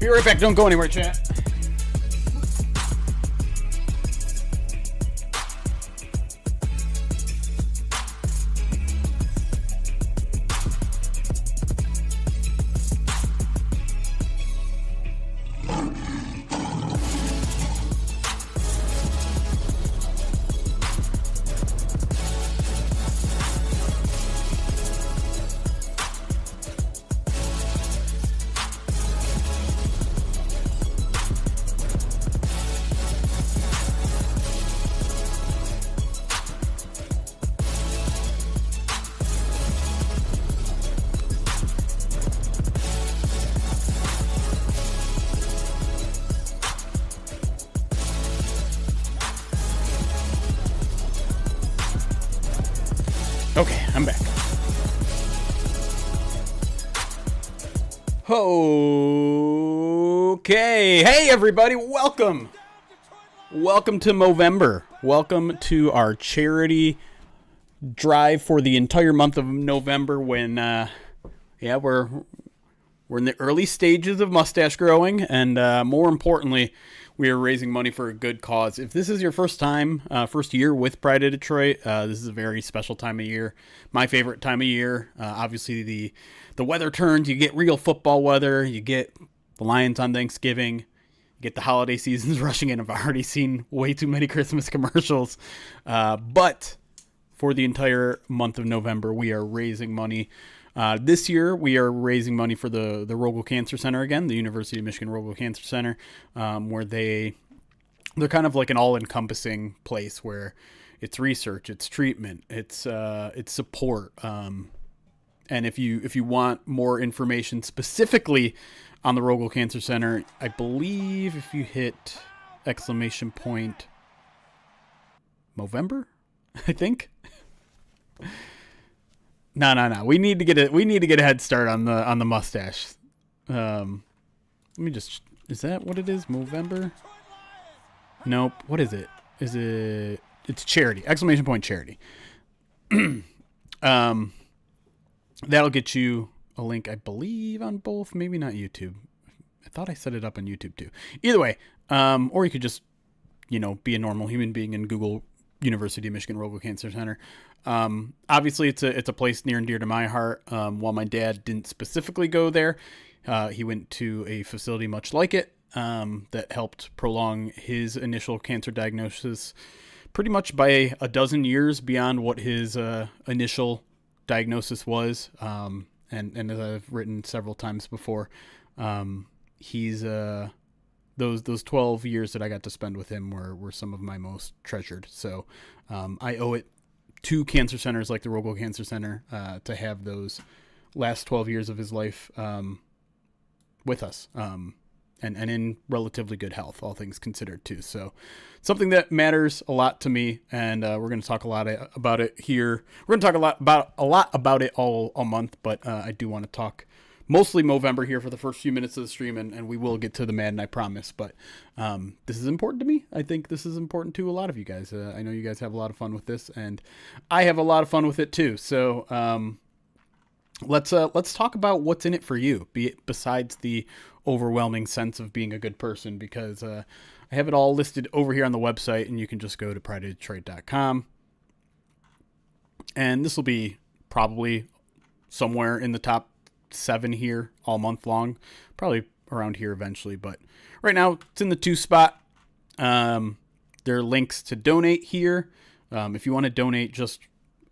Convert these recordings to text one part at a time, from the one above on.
Be right back. Don't go anywhere, chat. Okay, I'm back. Okay. Hey, everybody. Welcome. Welcome to Movember. Welcome to our charity drive for the entire month of November when, we're in the early stages of mustache growing. And more importantly, we are raising money for a good cause. If this is your first year with Pride of Detroit, this is a very special time of year. My favorite time of year. Obviously, the weather turns. You get real football weather. You get the Lions on Thanksgiving. You get the holiday seasons rushing in. I've already seen way too many Christmas commercials. But for the entire month of November, we are raising money. This year, we are raising money for the Rogel Cancer Center again, the University of Michigan Rogel Cancer Center, where they're kind of like an all-encompassing place where it's research, it's treatment, it's support. And if you want more information specifically on the Rogel Cancer Center, I believe if you hit ! Movember, I think. No. We need to get a head start on the mustache. Let me just. Is that what it is? Movember? Nope. What is it? It's charity! ! Charity. That'll get you a link, I believe, on both. Maybe not YouTube. I thought I set it up on YouTube too. Either way, or you could just, be a normal human being and Google University of Michigan Rogel Cancer Center. Obviously, it's a place near and dear to my heart. While my dad didn't specifically go there, he went to a facility much like it that helped prolong his initial cancer diagnosis pretty much by a dozen years beyond what his initial diagnosis was. And as I've written several times before, he's those 12 years that I got to spend with him were some of my most treasured. So I owe it to cancer centers like the Rogel Cancer Center to have those last 12 years of his life with us, and in relatively good health, all things considered too. So something that matters a lot to me, and we're going to talk a lot about it here. We're going to talk a lot about it all month, but I do want to talk mostly Movember here for the first few minutes of the stream, and we will get to the Madden, I promise. But this is important to me. I think this is important to a lot of you guys. I know you guys have a lot of fun with this, and I have a lot of fun with it too. So let's talk about what's in it for you, besides the overwhelming sense of being a good person, because I have it all listed over here on the website, and you can just go to prideofdetroit.com. And this will be probably somewhere in the top 7 here all month long, probably around here eventually, but right now it's in the 2 spot. There are links to donate here. If you want to donate just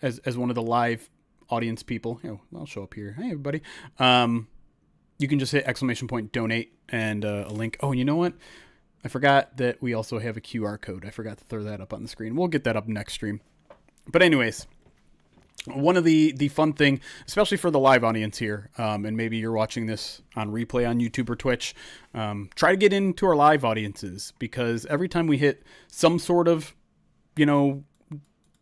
as one of the live audience people, I'll show up here. Hey everybody. You can just hit !donate and a link. Oh, you know what? I forgot that we also have a QR code. I forgot to throw that up on the screen. We'll get that up next stream. But anyways, one of the fun thing, especially for the live audience here, and maybe you're watching this on replay on YouTube or Twitch, try to get into our live audiences, because every time we hit some sort of,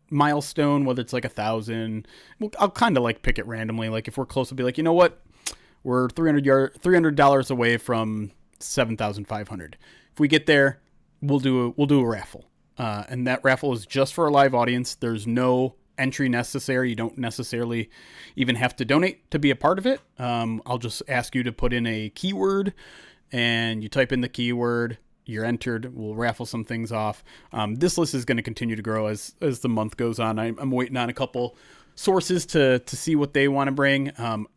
milestone, whether it's like 1,000, I'll kind of like pick it randomly. Like if we're close, I'll be like, you know what? We're $300 away from 7,500. If we get there, we'll do a raffle. And that raffle is just for a live audience. There's no entry necessary. You don't necessarily even have to donate to be a part of it. I'll just ask you to put in a keyword and you type in the keyword, you're entered. We'll raffle some things off. This list is going to continue to grow as the month goes on. I'm waiting on a couple sources to see what they want to bring.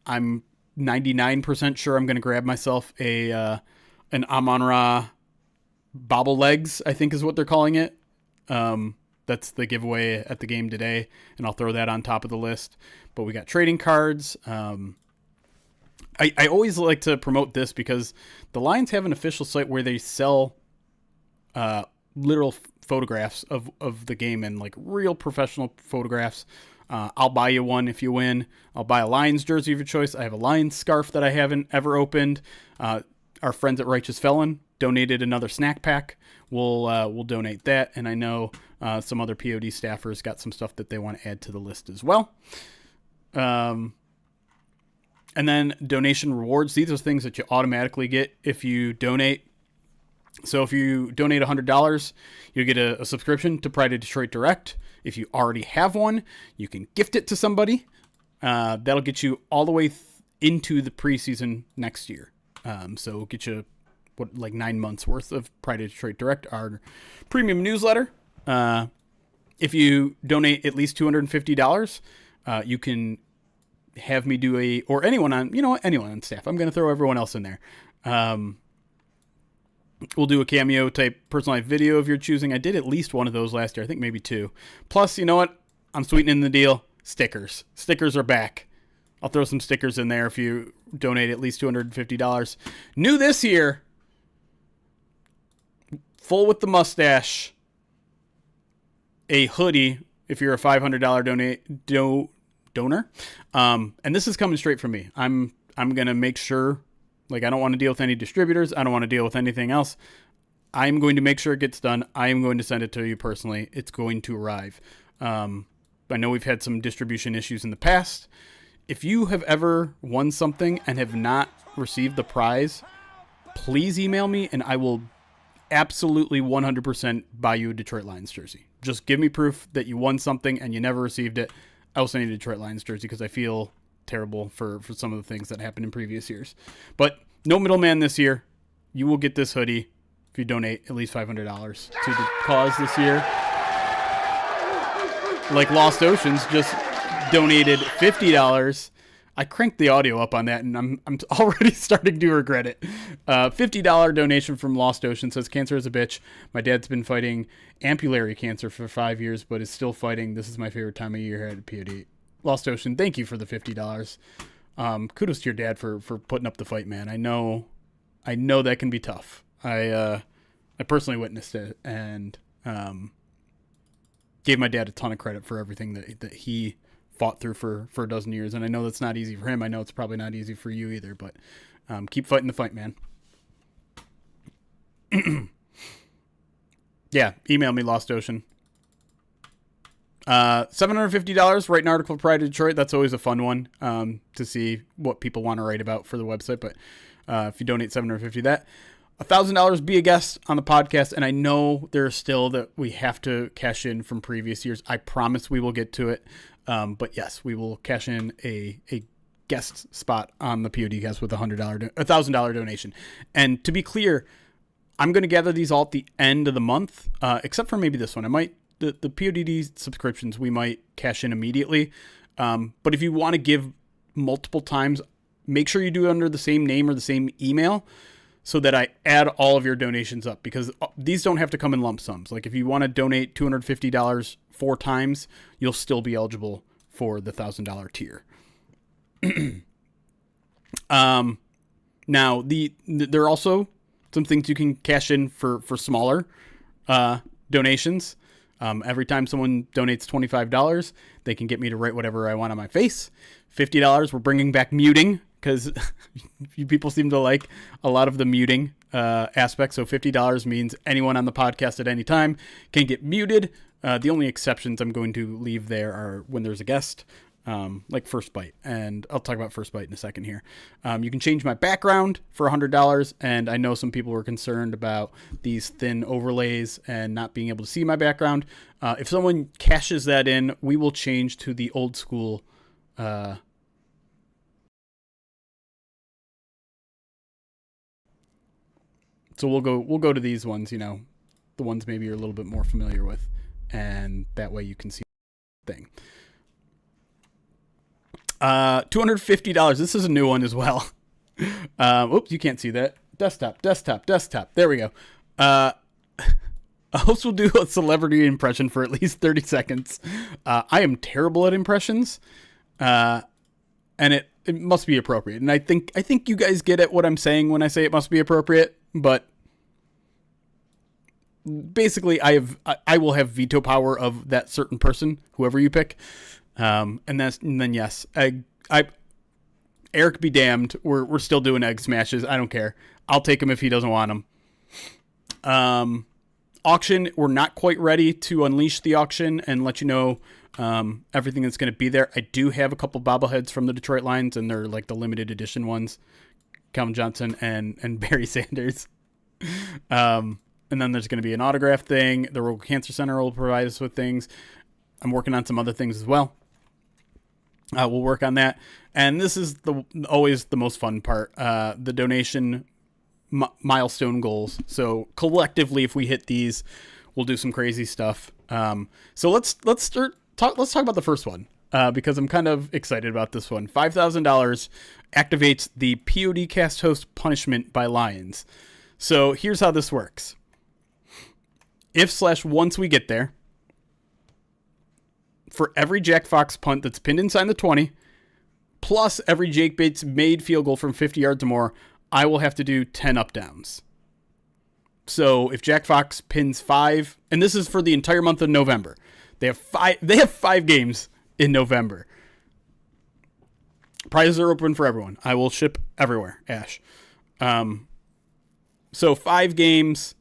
I'm 99% sure I'm going to grab myself an Amon-Ra bobble legs, I think is what they're calling it. That's the giveaway at the game today, and I'll throw that on top of the list. But we got trading cards. I always like to promote this because the Lions have an official site where they sell literal photographs of the game and like real professional photographs. I'll buy you one if you win. I'll buy a Lions jersey of your choice. I have a Lions scarf that I haven't ever opened. Our friends at Righteous Felon donated another snack pack. We'll donate that, and I know some other POD staffers got some stuff that they want to add to the list as well. And then donation rewards. These are things that you automatically get if you donate. So if you donate $100, you get a subscription to Pride of Detroit Direct. If you already have one, you can gift it to somebody. That'll get you all the way into the preseason next year. So it'll get you 9 months worth of Pride of Detroit Direct, our premium newsletter. If you donate at least $250, you can have me do or anyone on staff. I'm going to throw everyone else in there. We'll do a cameo type personalized video of your choosing. I did at least one of those last year. I think maybe 2. Plus, you know what? I'm sweetening the deal. Stickers. Stickers are back. I'll throw some stickers in there if you donate at least $250. New this year, full with the mustache, a hoodie if you're a $500 donor. And this is coming straight from me. I'm going to make sure, I don't want to deal with any distributors. I don't want to deal with anything else. I'm going to make sure it gets done. I am going to send it to you personally. It's going to arrive. I know we've had some distribution issues in the past. If you have ever won something and have not received the prize, please email me and I will absolutely 100% buy you a Detroit Lions jersey. Just give me proof that you won something and you never received it. I will send you a Detroit Lions jersey because I feel terrible for some of the things that happened in previous years. But no middleman this year. You will get this hoodie if you donate at least $500 to the cause this year. Like Lost Oceans just donated $50. I cranked the audio up on that, and I'm already starting to regret it. $50 donation from Lost Ocean says, cancer is a bitch. My dad's been fighting ampullary cancer for 5 years, but is still fighting. This is my favorite time of year here at POD. Lost Ocean, thank you for the $50. Kudos to your dad for putting up the fight, man. I know that can be tough. I personally witnessed it and gave my dad a ton of credit for everything that he fought through for a dozen years. And I know that's not easy for him. I know it's probably not easy for you either, but keep fighting the fight, man. Yeah, email me, Lost Ocean. $750, write an article for Pride of Detroit. That's always a fun one to see what people want to write about for the website. But if you donate $750, that $1,000, be a guest on the podcast. And I know there's still that we have to cash in from previous years. I promise we will get to it. But yes, we will cash in a guest spot on the PODcast with $1,000 donation. And to be clear, I'm going to gather these all at the end of the month, except for maybe this one. I might. The PODD subscriptions, we might cash in immediately. But if you want to give multiple times, make sure you do it under the same name or the same email so that I add all of your donations up, because these don't have to come in lump sums. Like if you want to donate $250 4 times, you'll still be eligible for the $1,000 tier. Now, there are also some things you can cash in for smaller donations. Every time someone donates $25, they can get me to write whatever I want on my face. $50, we're bringing back muting because you people seem to like a lot of the muting aspect. So $50 means anyone on the podcast at any time can get muted. The only exceptions I'm going to leave there are when there's a guest, like First Bite. And I'll talk about First Bite in a second here. You can change my background for $100. And I know some people were concerned about these thin overlays and not being able to see my background. If someone cashes that in, we will change to the old school So we'll go to these ones, the ones maybe you're a little bit more familiar with, and that way you can see the thing. $250. This is a new one as well. Oops, you can't see that. Desktop. There we go. A host will do a celebrity impression for at least 30 seconds. I am terrible at impressions, and it must be appropriate. And I think you guys get at what I'm saying when I say it must be appropriate. But basically, I will have veto power of that certain person, whoever you pick. And then yes, Eric be damned. We're still doing egg smashes. I don't care. I'll take him if he doesn't want them. Auction, we're not quite ready to unleash the auction and let you know everything that's going to be there. I do have a couple bobbleheads from the Detroit Lions, and they're like the limited edition ones. Calvin Johnson and Barry Sanders. And then there's going to be an autograph thing. The Rural Cancer Center will provide us with things. I'm working on some other things as well. We'll work on that. And this is always the most fun part, the donation milestone goals. So collectively, if we hit these, we'll do some crazy stuff. So let's talk about the first one, because I'm kind of excited about this one. $5,000 activates the PODcast host punishment by Lions. So here's how this works. Once we get there, for every Jack Fox punt that's pinned inside the 20, plus every Jake Bates made field goal from 50 yards or more, I will have to do 10 up downs. So if Jack Fox pins 5, and this is for the entire month of November. They have 5 games in November. Prizes are open for everyone. I will ship everywhere, Ash. So 5 games.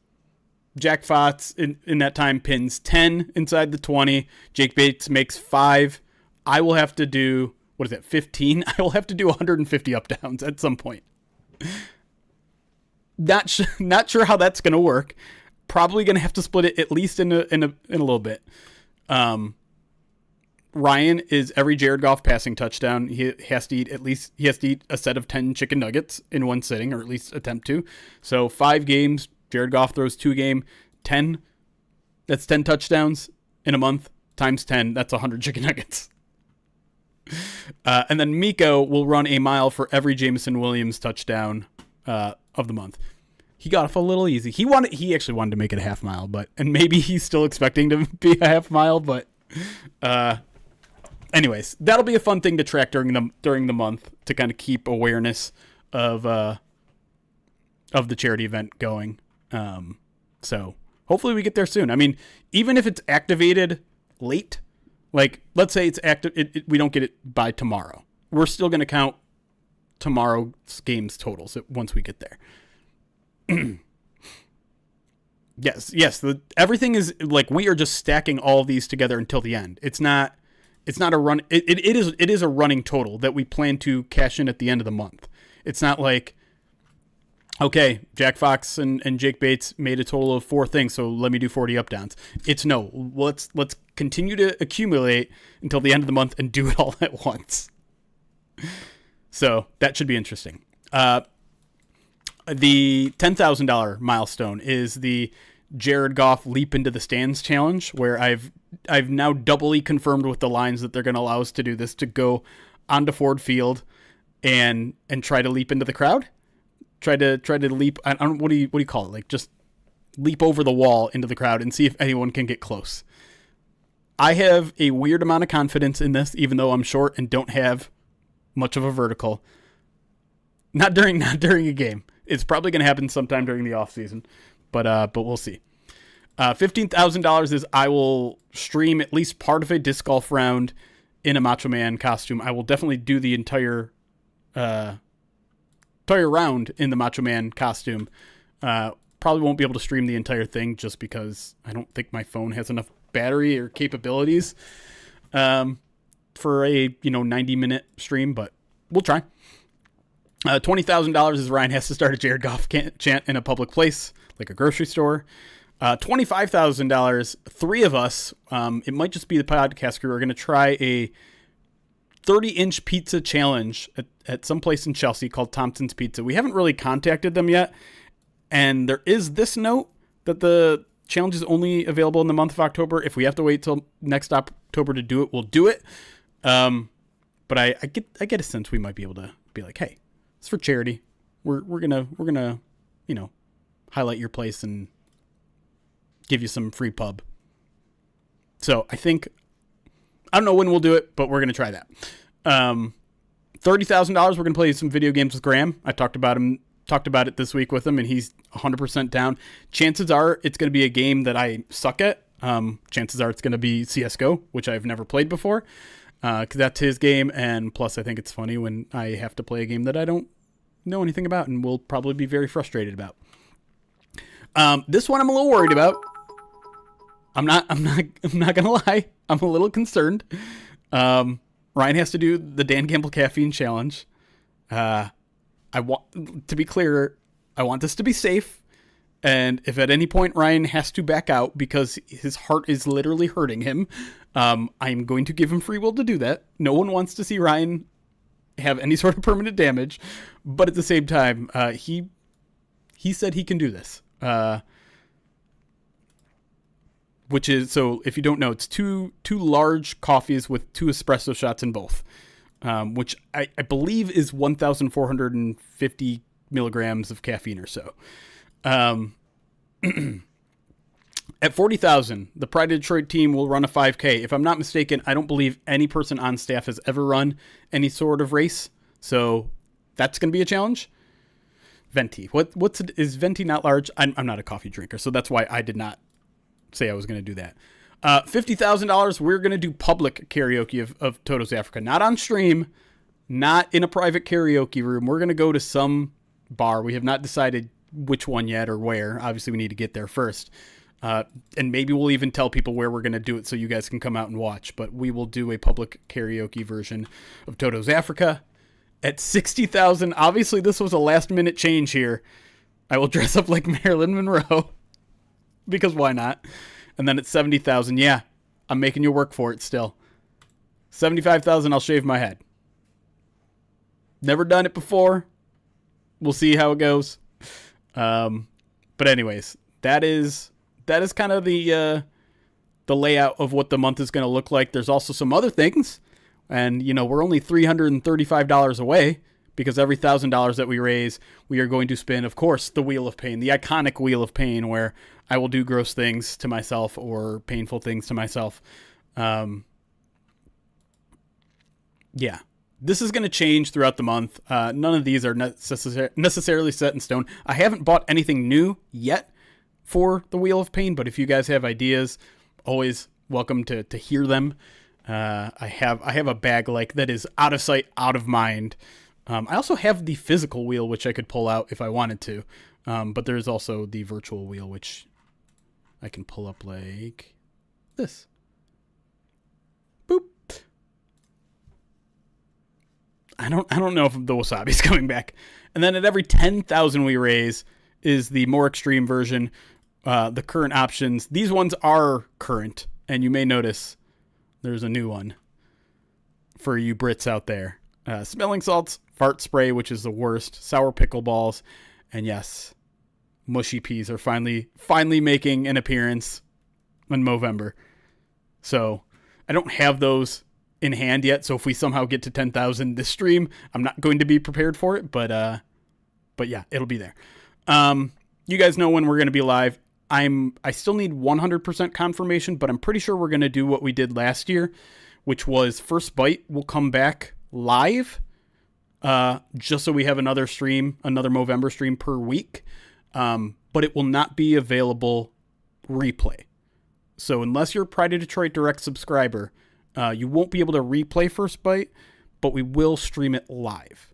Jack Fox in that time pins 10 inside the 20. Jake Bates makes 5. I will have to do, 15? I will have to do 150 up downs at some point. Not sure how that's going to work. Probably going to have to split it at least in a little bit. Ryan is every Jared Goff passing touchdown. He has to eat a set of 10 chicken nuggets in one sitting, or at least attempt to. So 5 games. Jared Goff throws 2 game, 10. That's 10 touchdowns in a month times 10. That's 100 chicken nuggets. And then Miko will run a mile for every Jameson Williams touchdown of the month. He got off a little easy. He actually wanted to make it a half mile, and maybe he's still expecting to be a half mile. But anyways, that'll be a fun thing to track during the month to kind of keep awareness of the charity event going. So hopefully we get there soon. I mean, even if it's activated late, like let's say it's active, we don't get it by tomorrow. We're still going to count tomorrow's games totals once we get there. Yes. Everything is like, we are just stacking all of these together until the end. It's not a run. It is a running total that we plan to cash in at the end of the month. It's not like, okay, Jack Fox and Jake Bates made a total of 4 things, so let me do 40 up downs. It's no. Let's continue to accumulate until the end of the month and do it all at once. So that should be interesting. The $10,000 milestone is the Jared Goff Leap into the Stands challenge, where I've now doubly confirmed with the Lions that they're going to allow us to do this, to go onto Ford Field and try to leap into the crowd. Try to leap. I don't. What do you call it? Like, just leap over the wall into the crowd and see if anyone can get close. I have a weird amount of confidence in this, even though I'm short and don't have much of a vertical. Not during a game. It's probably going to happen sometime during the off season, but we'll see. $15,000 is I will stream at least part of a disc golf round in a Macho Man costume. I will definitely do the entire round in the Macho Man costume. Probably won't be able to stream the entire thing just because I don't think my phone has enough battery or capabilities for a 90-minute stream, but we'll try. $20,000 is Ryan has to start a Jared Goff chant in a public place, like a grocery store. $25,000, 3 of us, it might just be the podcast crew, are going to try a 30-inch pizza challenge at some place in Chelsea called Thompson's Pizza. We haven't really contacted them yet. And there is this note that the challenge is only available in the month of October. If we have to wait till next October to do it, we'll do it. But I get a sense we might be able to be like, hey, it's for charity. We're gonna highlight your place and give you some free pub. So I don't know when we'll do it, but we're gonna try that. $30,000. We're gonna play some video games with Graham. I talked about it this week with him, and he's 100% down. Chances are it's gonna be a game that I suck at. Chances are it's gonna be CS:GO, which I've never played before, because that's his game. And plus, I think it's funny when I have to play a game that I don't know anything about and will probably be very frustrated about. This one I'm a little worried about. I'm not gonna lie. I'm a little concerned. Ryan has to do the Dan Gamble caffeine challenge. I want to be clear. I want this to be safe. And if at any point Ryan has to back out because his heart is literally hurting him, I'm going to give him free will to do that. No one wants to see Ryan have any sort of permanent damage, but at the same time, he said he can do this. Which is, so if you don't know, it's two large coffees with 2 espresso shots in both, which I believe is 1,450 milligrams of caffeine or so. At 40,000, the Pride of Detroit team will run a 5K. If I'm not mistaken, I don't believe any person on staff has ever run any sort of race. So that's going to be a challenge. Venti. Is Venti not large? I'm not a coffee drinker, so that's why I did not say I was going to do that. $50,000, we're going to do public karaoke of Toto's Africa. Not on stream, not in a private karaoke room. We're going to go to some bar. We have not decided which one yet or where. Obviously, we need to get there first. And maybe we'll even tell people where we're going to do it so you guys can come out and watch. But we will do a public karaoke version of Toto's Africa. At 60,000, obviously this was a last-minute change here. I will dress up like Marilyn Monroe. Because why not? And then at 70,000, yeah, I'm making you work for it still. 75,000, I'll shave my head. Never done it before. We'll see how it goes. But anyways, that is kind of the layout of what the month is going to look like. There's also some other things. And, we're only $335 away because every $1,000 that we raise, we are going to spin, of course, the Wheel of Pain, the iconic Wheel of Pain, where I will do gross things to myself or painful things to myself. Yeah, this is going to change throughout the month. None of these are necessarily set in stone. I haven't bought anything new yet for the Wheel of Pain, but if you guys have ideas, always welcome to hear them. I have a bag that is out of sight, out of mind. I also have the physical wheel, which I could pull out if I wanted to. But there's also the virtual wheel, which I can pull up like this. Boop. I don't know if the wasabi's coming back. And then at every 10,000 we raise is the more extreme version. The current options. These ones are current, and you may notice there's a new one for you Brits out there. Smelling salts, fart spray, which is the worst, sour pickle balls, and yes, mushy peas are finally making an appearance on Movember. So I don't have those in hand yet. So if we somehow get to 10,000 this stream, I'm not going to be prepared for it, but yeah, it'll be there. You guys know when we're going to be live. I still need 100% confirmation, but I'm pretty sure we're going to do what we did last year, which was First Bite will come back live, just so we have another Movember stream per week. But it will not be available replay. So unless you're a Pride of Detroit Direct subscriber, you won't be able to replay First Bite, but we will stream it live.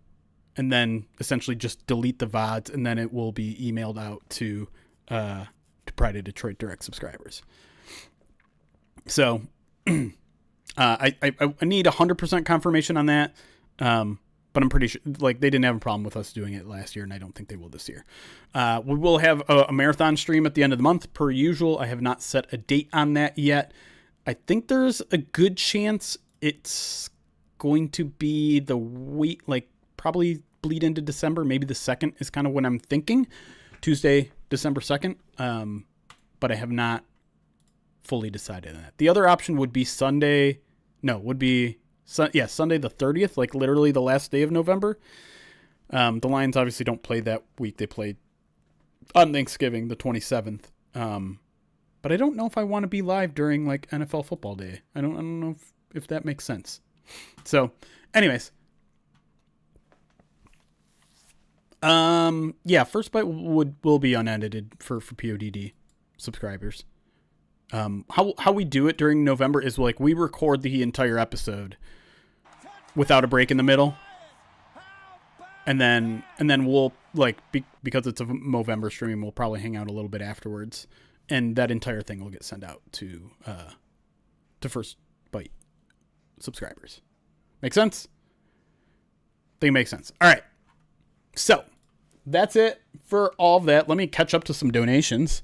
And then essentially just delete the VODs, and then it will be emailed out to Pride of Detroit Direct subscribers. So I need 100% confirmation on that. But I'm pretty sure they didn't have a problem with us doing it last year, and I don't think they will this year. We will have a marathon stream at the end of the month per usual. I have not set a date on that yet. I think there's a good chance it's going to be the week, probably bleed into December. Maybe the 2nd is kind of what I'm thinking. Tuesday, December 2nd. But I have not fully decided on that. The other option would be Sunday. No, would be Sunday the 30th, like literally the last day of November. The Lions obviously don't play that week. They play on Thanksgiving, the 27th. But I don't know if I want to be live during like NFL football day. I don't know if that makes sense. So, anyways. First bite will be unedited for PODD subscribers. How we do it during November is like we record the entire episode without a break in the middle. And then we'll like because it's a Movember stream, we'll probably hang out a little bit afterwards, and that entire thing will get sent out to First Bite subscribers. Make sense? I think it makes sense. All right. So that's it for all of that. Let me catch up to some donations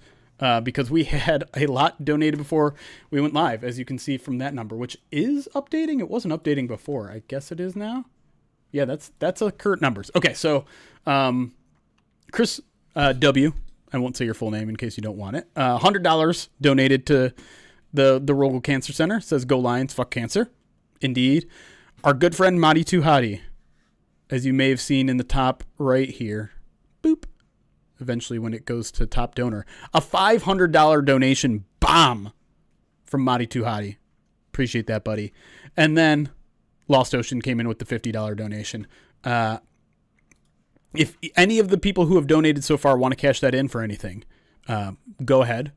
because we had a lot donated before we went live, as you can see from that number, which is updating. It wasn't updating before. I guess it is now. Yeah, that's a current numbers. Okay, so Chris W. I won't say your full name in case you don't want it. $100 donated to the Rogel Cancer Center. Says go Lions, fuck cancer. Indeed. Our good friend Madi Tuhati, as you may have seen in the top right here. Boop. Eventually when it goes to top donor. A $500 donation bomb from Madi Tuhati. Appreciate that, buddy. And then Lost Ocean came in with the $50 donation. If any of the people who have donated so far want to cash that in for anything, go ahead.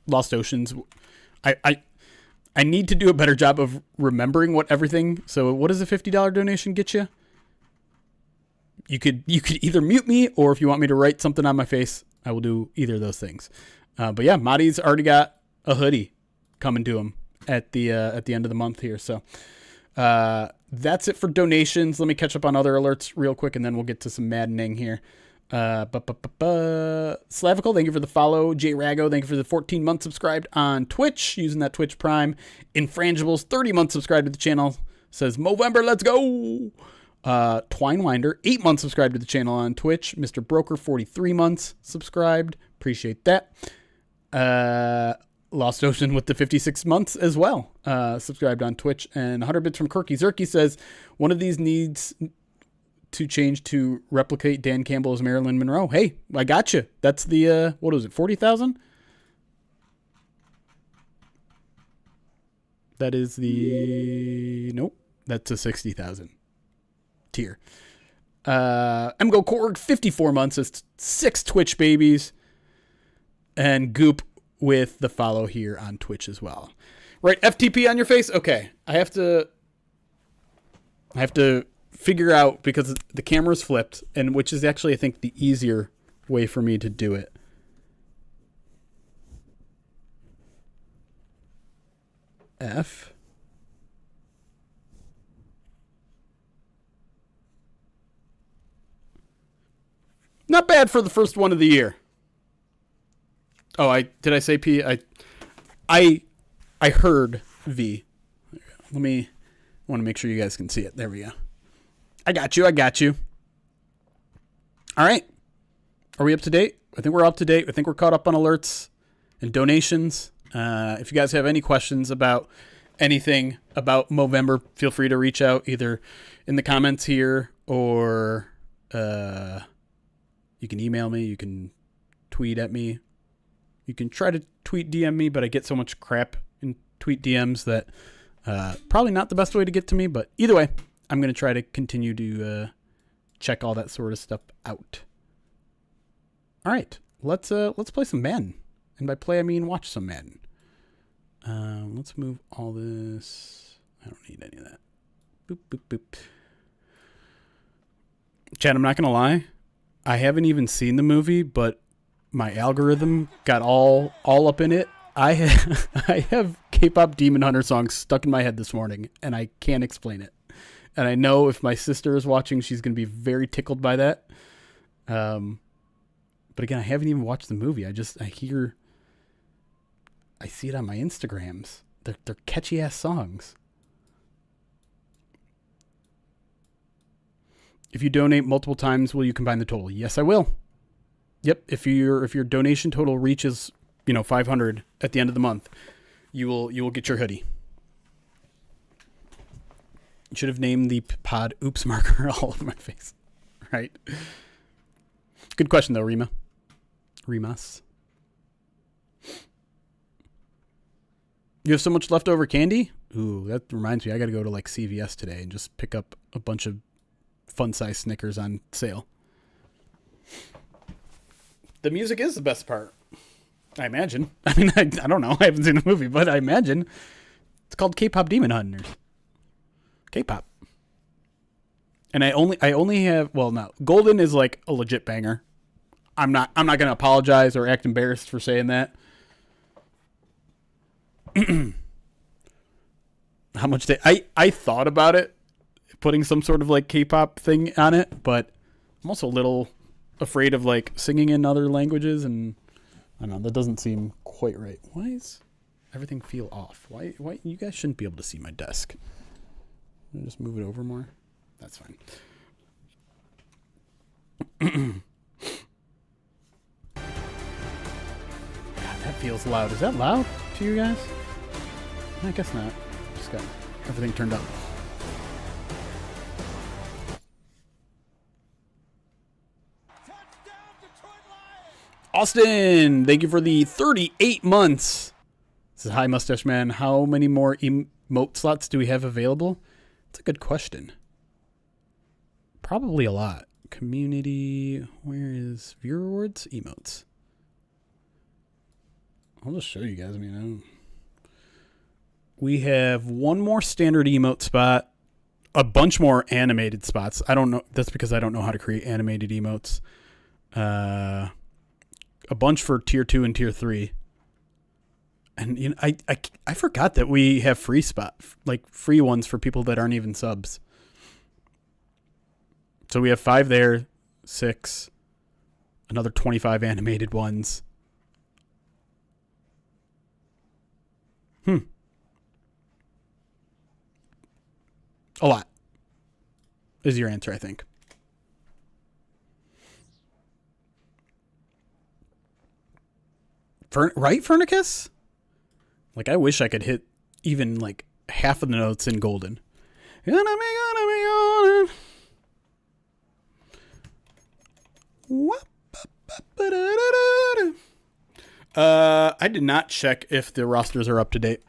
Lost Oceans. I need to do a better job of remembering what everything. So what does a $50 donation get you? You could either mute me, or if you want me to write something on my face, I will do either of those things. But yeah, Madi's already got a hoodie coming to him at the end of the month here. So that's it for donations. Let me catch up on other alerts real quick, and then we'll get to some maddening here. Slavical, thank you for the follow. J Rago, thank you for the 14 months subscribed on Twitch, using that Twitch Prime. Infrangibles, 30 months subscribed to the channel, says Movember, let's go. Twinewinder, 8 months subscribed to the channel on Twitch. Mr. Broker, 43 months subscribed, appreciate that. Lost Ocean with the 56 months as well, subscribed on Twitch. And 100 bits from Quirky Zerky says one of these needs to change to replicate Dan Campbell as Marilyn Monroe. Hey, I got you. That's the what was it, 40,000? That is the nope. That's a 60,000 tier. MGO Korg, 54 months. It's 6 Twitch babies, and Goop with the follow here on Twitch as well. Right, FTP on your face. Okay, I have to figure out, because the camera's flipped, and which is actually, I think, the easier way for me to do it. F. Not bad for the first one of the year. Oh, did I say P? I heard V. I want to make sure you guys can see it. There we go. I got you. All right. Are we up to date? I think we're up to date. I think we're caught up on alerts and donations. If you guys have any questions about anything about Movember, feel free to reach out either in the comments here, or you can email me. You can tweet at me. You can try to tweet DM me, but I get so much crap in tweet DMs that probably not the best way to get to me. But either way, I'm going to try to continue to check all that sort of stuff out. All right, let's play some Madden. And by play, I mean watch some Madden. Let's move all this. I don't need any of that. Boop, boop, boop. Chad, I'm not going to lie. I haven't even seen the movie, but my algorithm got all up in it. I have K-pop Demon Hunter songs stuck in my head this morning, and I can't explain it. And I know if my sister is watching, she's going to be very tickled by that. But again, I haven't even watched the movie. I see it on my Instagrams. They're catchy ass songs. If you donate multiple times, will you combine the total? Yes, I will. Yep. If your donation total reaches 500 at the end of the month, you will get your hoodie. You should have named the pod "Oops" marker all over my face. Right. Good question though, Rimas. You have so much leftover candy? Ooh, that reminds me. I got to go to like CVS today and just pick up a bunch of fun-size Snickers on sale. The music is the best part, I imagine. I mean, I don't know. I haven't seen the movie, but I imagine. It's called K-pop Demon Hunters. K-pop. And I only have, well, no. Golden is like a legit banger. I'm not going to apologize or act embarrassed for saying that. How much I thought about it, putting some sort of like K-pop thing on it, but I'm also a little afraid of like singing in other languages, and I don't know, that doesn't seem quite right. Why is everything feel off? Why you guys shouldn't be able to see my desk. Just move it over more. That's fine. God, that feels loud. Is that loud to you guys? I guess not. Just got everything turned up. Austin, thank you for the 38 months. This is Hi Mustache Man. How many more emote slots do we have available? That's a good question. Probably a lot. Community, where is viewer rewards? Emotes. I'll just show you guys. I mean, we have one more standard emote spot, a bunch more animated spots. I don't know. That's because I don't know how to create animated emotes. A bunch for tier 2 and tier 3. And I forgot that we have free free ones for people that aren't even subs. So we have 5 there, 6, another 25 animated ones. A lot is your answer, I think. Right, Fernicus? Like, I wish I could hit even, like, half of the notes in Golden. Gonna be on it. I did not check if the rosters are up to date.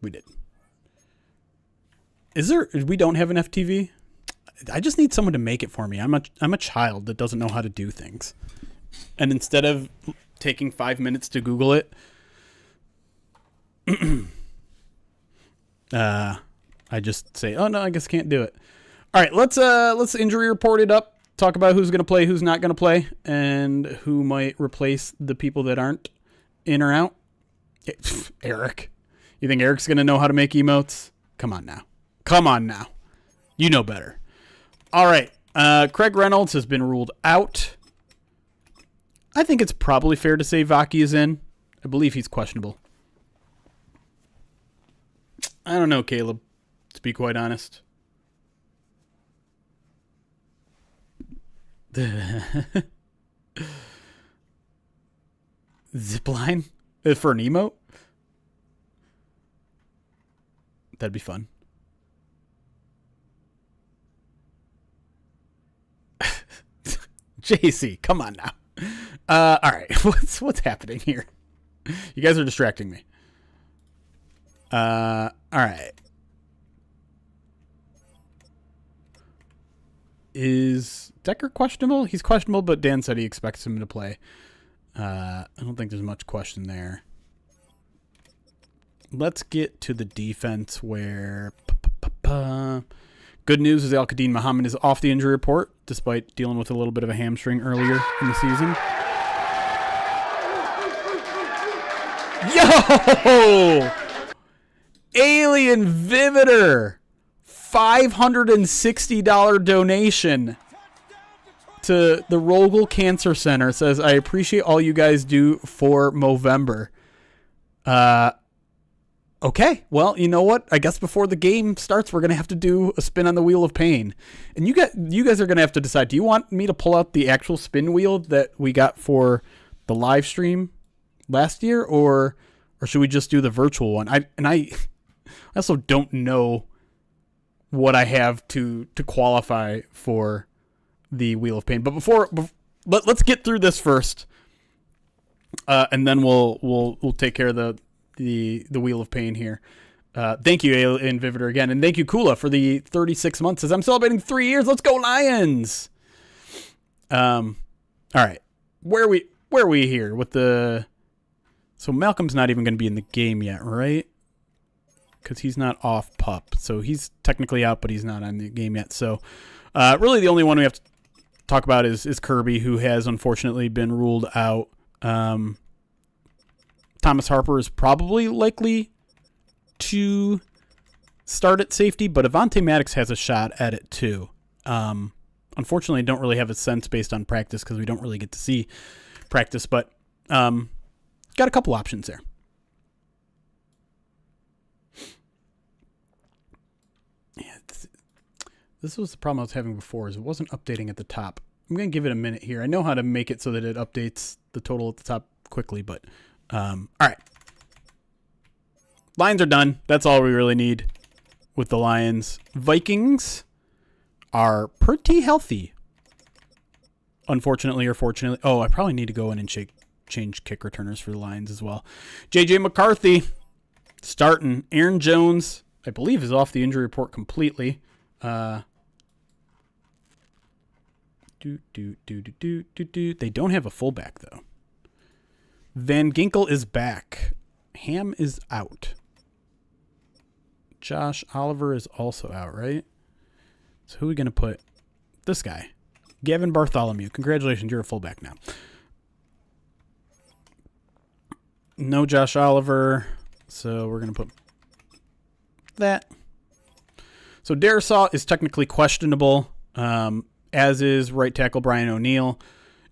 We did. We don't have an FTV? I just need someone to make it for me. I'm a child that doesn't know how to do things. And instead of taking 5 minutes to Google it, I just say, "Oh no, I guess can't do it." All right, let's injury report it up. Talk about who's going to play, who's not going to play, and who might replace the people that aren't in or out. Eric. You think Eric's going to know how to make emotes? Come on now. You know better. All right. Craig Reynolds has been ruled out. I think it's probably fair to say Vaki is in. I believe he's questionable. I don't know, Caleb, to be quite honest. Zipline for an emote? That'd be fun. JC, come on now. All right, what's happening here? You guys are distracting me. All right. Is Decker questionable? He's questionable, but Dan said he expects him to play. I don't think there's much question there. Let's get to the defense where... Good news is Al-Qadim Muhammad is off the injury report, despite dealing with a little bit of a hamstring earlier in the season. Yo! Alien Vivitor! $560 donation to the Rogel Cancer Center. Says, I appreciate all you guys do for Movember. Okay, well, you know what? I guess before the game starts, we're gonna have to do a spin on the wheel of pain, and you guys are gonna have to decide. Do you want me to pull out the actual spin wheel that we got for the live stream last year, or should we just do the virtual one? I also don't know what I have to qualify for the wheel of pain. But let's get through this first, and then we'll take care of the wheel of pain here. Thank you, Alien Vivitor, again, and thank you, Kula, for the 36 months as I'm celebrating 3 years. Let's go, Lions! All right, where are we here with the? So Malcolm's not even going to be in the game yet, right? Because he's not off pup, so he's technically out, but he's not on the game yet. So really, the only one we have to talk about is Kirby, who has unfortunately been ruled out. Thomas Harper is probably likely to start at safety, but Avonte Maddox has a shot at it too. Unfortunately, I don't really have a sense based on practice because we don't really get to see practice, but got a couple options there. Yeah, this was the problem I was having before, is it wasn't updating at the top. I'm going to give it a minute here. I know how to make it so that it updates the total at the top quickly, but all right. Lions are done. That's all we really need with the Lions. Vikings are pretty healthy, unfortunately or fortunately. Oh, I probably need to go in and change kick returners for the Lions as well. J.J. McCarthy starting. Aaron Jones, I believe, is off the injury report completely. They don't have a fullback, though. Van Ginkel is back. Ham is out. Josh Oliver is also out, right? So who are we going to put? This guy. Gavin Bartholomew. Congratulations, you're a fullback now. No Josh Oliver, so we're going to put that. So Darisaw is technically questionable, as is right tackle Brian O'Neill.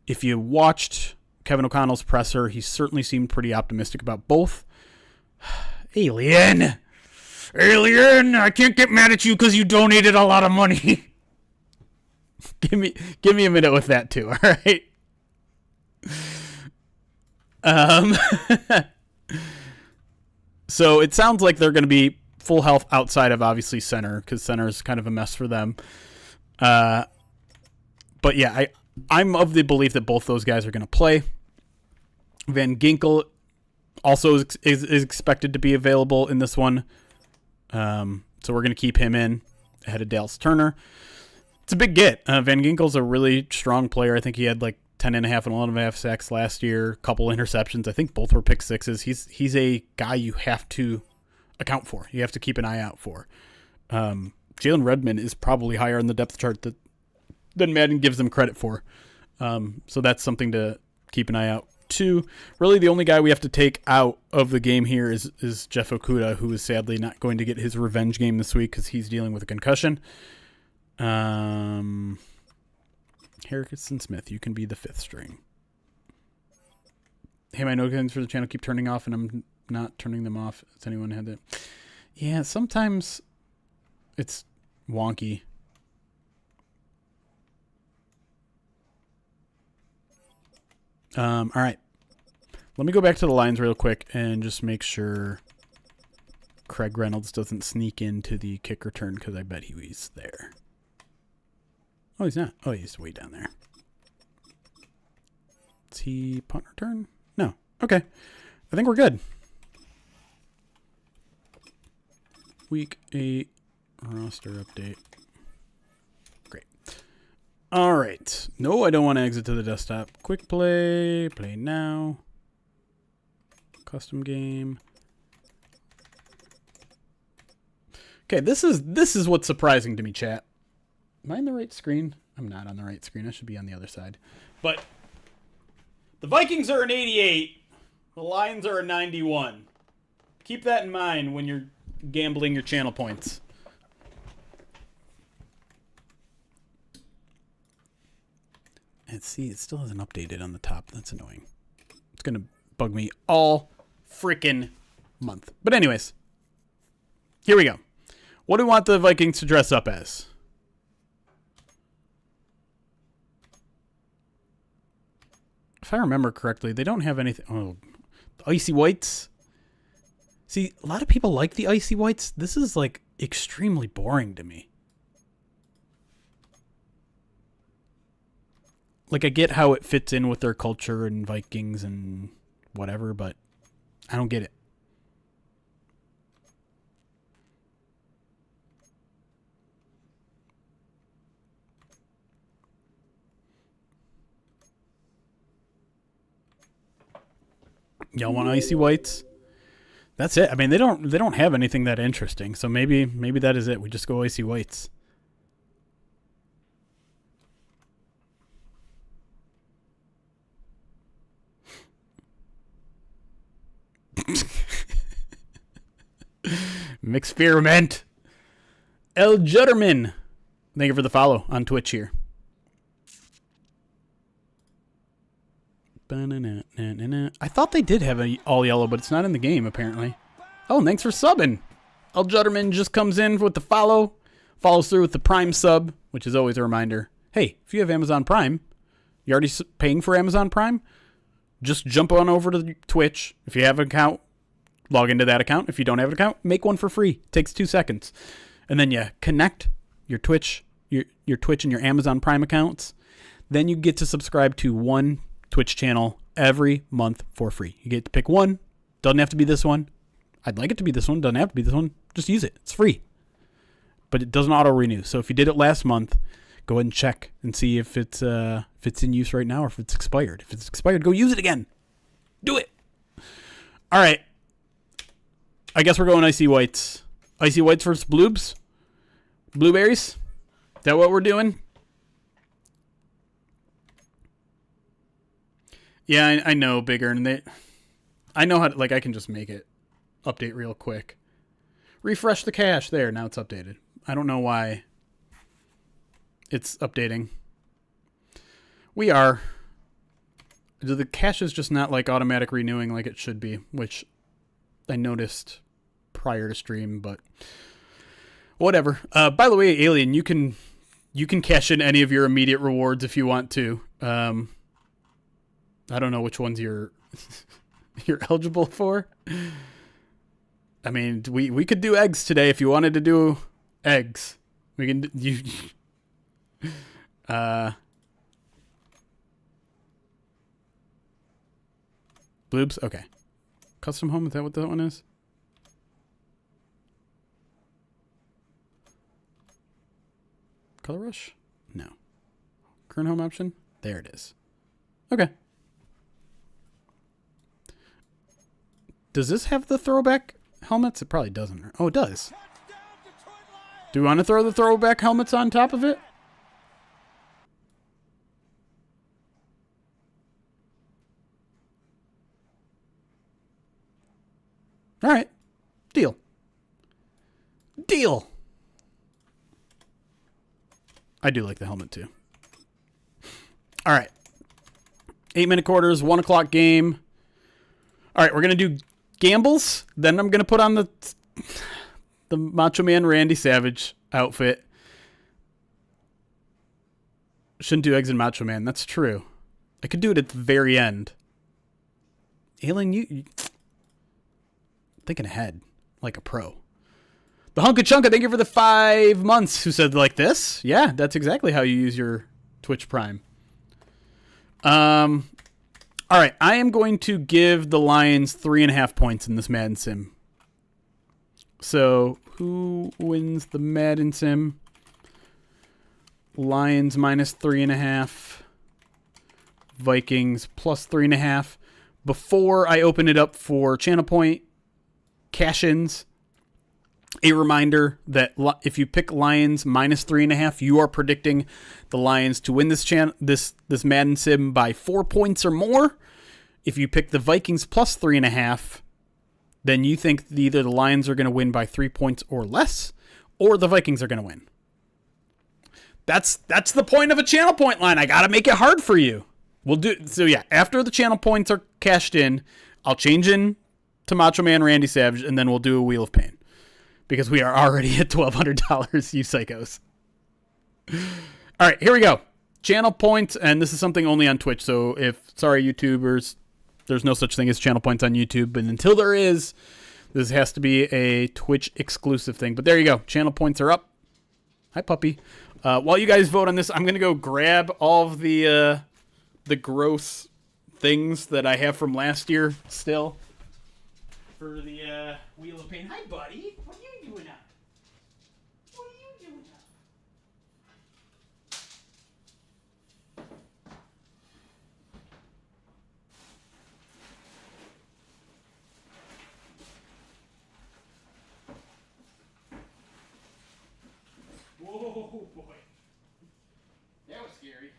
If you watched Kevin O'Connell's presser, he certainly seemed pretty optimistic about both. Alien, I can't get mad at you because you donated a lot of money. give me a minute with that too, all right? So it sounds like they're going to be full health outside of obviously center, because center is kind of a mess for them. But yeah, I'm of the belief that both those guys are going to play. Van Ginkel also is expected to be available in this one. So we're going to keep him in ahead of Dallas Turner. It's a big get. Van Ginkel's a really strong player. I think he had like 10.5 and 11.5 sacks last year, a couple interceptions. I think both were pick sixes. He's a guy you have to account for. You have to keep an eye out for. Jalen Redmond is probably higher on the depth chart than Madden gives him credit for. So that's something to keep an eye out to. Really, the only guy we have to take out of the game here is Jeff Okuda, who is sadly not going to get his revenge game this week because he's dealing with a concussion. Harrison Smith, you can be the fifth string. Hey, my notifications for the channel keep turning off, and I'm not turning them off. Has anyone had that? Yeah, sometimes it's wonky. All right. Let me go back to the lines real quick and just make sure Craig Reynolds doesn't sneak into the kick return, because I bet he's there. Oh, he's not. Oh, he's way down there. Is he punt return? No. Okay. I think we're good. Week 8 roster update. Great. All right. No, I don't want to exit to the desktop. Quick play. Play now. Custom game. Okay, this is what's surprising to me, chat. Am I on the right screen? I'm not on the right screen. I should be on the other side. But the Vikings are an 88. The Lions are a 91. Keep that in mind when you're gambling your channel points. And see, it still hasn't updated on the top. That's annoying. It's going to bug me all freaking month. But anyways, Here we go. What do we want the Vikings to dress up as? If I remember correctly, they don't have anything. Oh, the icy whites. See, a lot of people like the icy whites. This is like extremely boring to me. Like, I get how it fits in with their culture and Vikings and whatever, but I don't get it. Y'all want icy whites? That's it. I mean, they don't have anything that interesting, so maybe that is it. We just go icy whites. Experiment. El Jutterman. Thank you for the follow on Twitch here. I thought they did have a all yellow, but it's not in the game apparently. Oh, thanks for subbing. El Jutterman just comes in with the follow, follows through with the Prime sub, which is always a reminder. Hey, if you have Amazon Prime, you're already paying for Amazon Prime, just jump on over to Twitch. If you have an account, log into that account. If you don't have an account, make one for free. It takes 2 seconds. And then you connect your Twitch, your Twitch and your Amazon Prime accounts. Then you get to subscribe to one Twitch channel every month for free. You get to pick one. Doesn't have to be this one. I'd like it to be this one. Doesn't have to be this one. Just use it. It's free. But it doesn't auto-renew. So if you did it last month, go ahead and check and see if it's in use right now or if it's expired. If it's expired, go use it again. Do it. All right. I guess we're going icy whites. Icy whites versus bloobs? Blueberries? Is that what we're doing? Yeah, I know, bigger, and I know how to, like, I can just make it update real quick. Refresh the cache. There, now it's updated. I don't know why it's updating. The cache is just not like automatic renewing like it should be, which I noticed prior to stream, but whatever. By the way, Alien, you can cash in any of your immediate rewards if you want to. I don't know which ones you're eligible for. I mean, we could do eggs today if you wanted to do eggs. We can bloobs? Okay. Custom home, is that what that one is? Color rush? No. Current home option? There it is. Okay. Does this have the throwback helmets? It probably doesn't. Oh, it does. Do we want to throw the throwback helmets on top of it? All right. Deal. Deal. I do like the helmet too. All right. 8-minute quarters, 1 o'clock game. All right, we're going to do gambles. Then I'm going to put on the Macho Man Randy Savage outfit. Shouldn't do eggs and Macho Man. That's true. I could do it at the very end. Alien, you thinking ahead like a pro. The Hunka Chunka, thank you for the 5 months. Who said like this? Yeah, that's exactly how you use your Twitch Prime. All right, I am going to give the Lions 3.5 points in this Madden Sim. So, who wins the Madden Sim? Lions minus 3.5. Vikings plus 3.5. Before I open it up for Channel Point cash-ins, a reminder that if you pick Lions minus 3.5, you are predicting the Lions to win this Madden Sim by 4 points or more. If you pick the Vikings plus 3.5, then you think either the Lions are going to win by 3 points or less, or the Vikings are going to win. That's the point of a Channel Point line. I got to make it hard for you. We'll do so. Yeah, after the Channel Points are cashed in, I'll change in to Macho Man Randy Savage, and then we'll do a Wheel of Pain. because we are already at $1,200, you psychos. All right, here we go. Channel points, and this is something only on Twitch. So sorry, YouTubers, there's no such thing as channel points on YouTube. But until there is, this has to be a Twitch exclusive thing. But there you go. Channel points are up. Hi, puppy. While you guys vote on this, I'm going to go grab all of the gross things that I have from last year still for the Wheel of Pain. Hi, buddy. What are you doing now? What are you doing now? Whoa, boy. That was scary.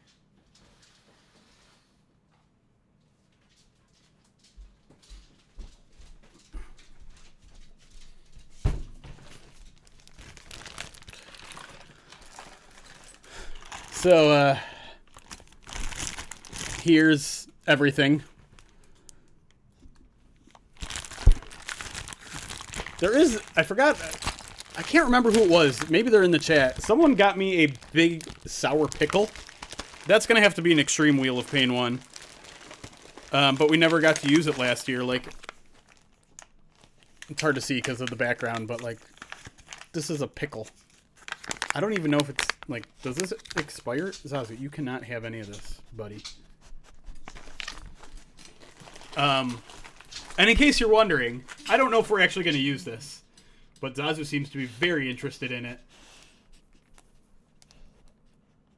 So, here's everything. There is, I forgot, I can't remember who it was. Maybe they're in the chat. Someone got me a big sour pickle. That's going to have to be an extreme Wheel of Pain one. But we never got to use it last year. Like, it's hard to see because of the background, but like, this is a pickle. I don't even know if it's, like, does this expire? Zazu, you cannot have any of this, buddy. And in case you're wondering, I don't know if we're actually going to use this, but Zazu seems to be very interested in it.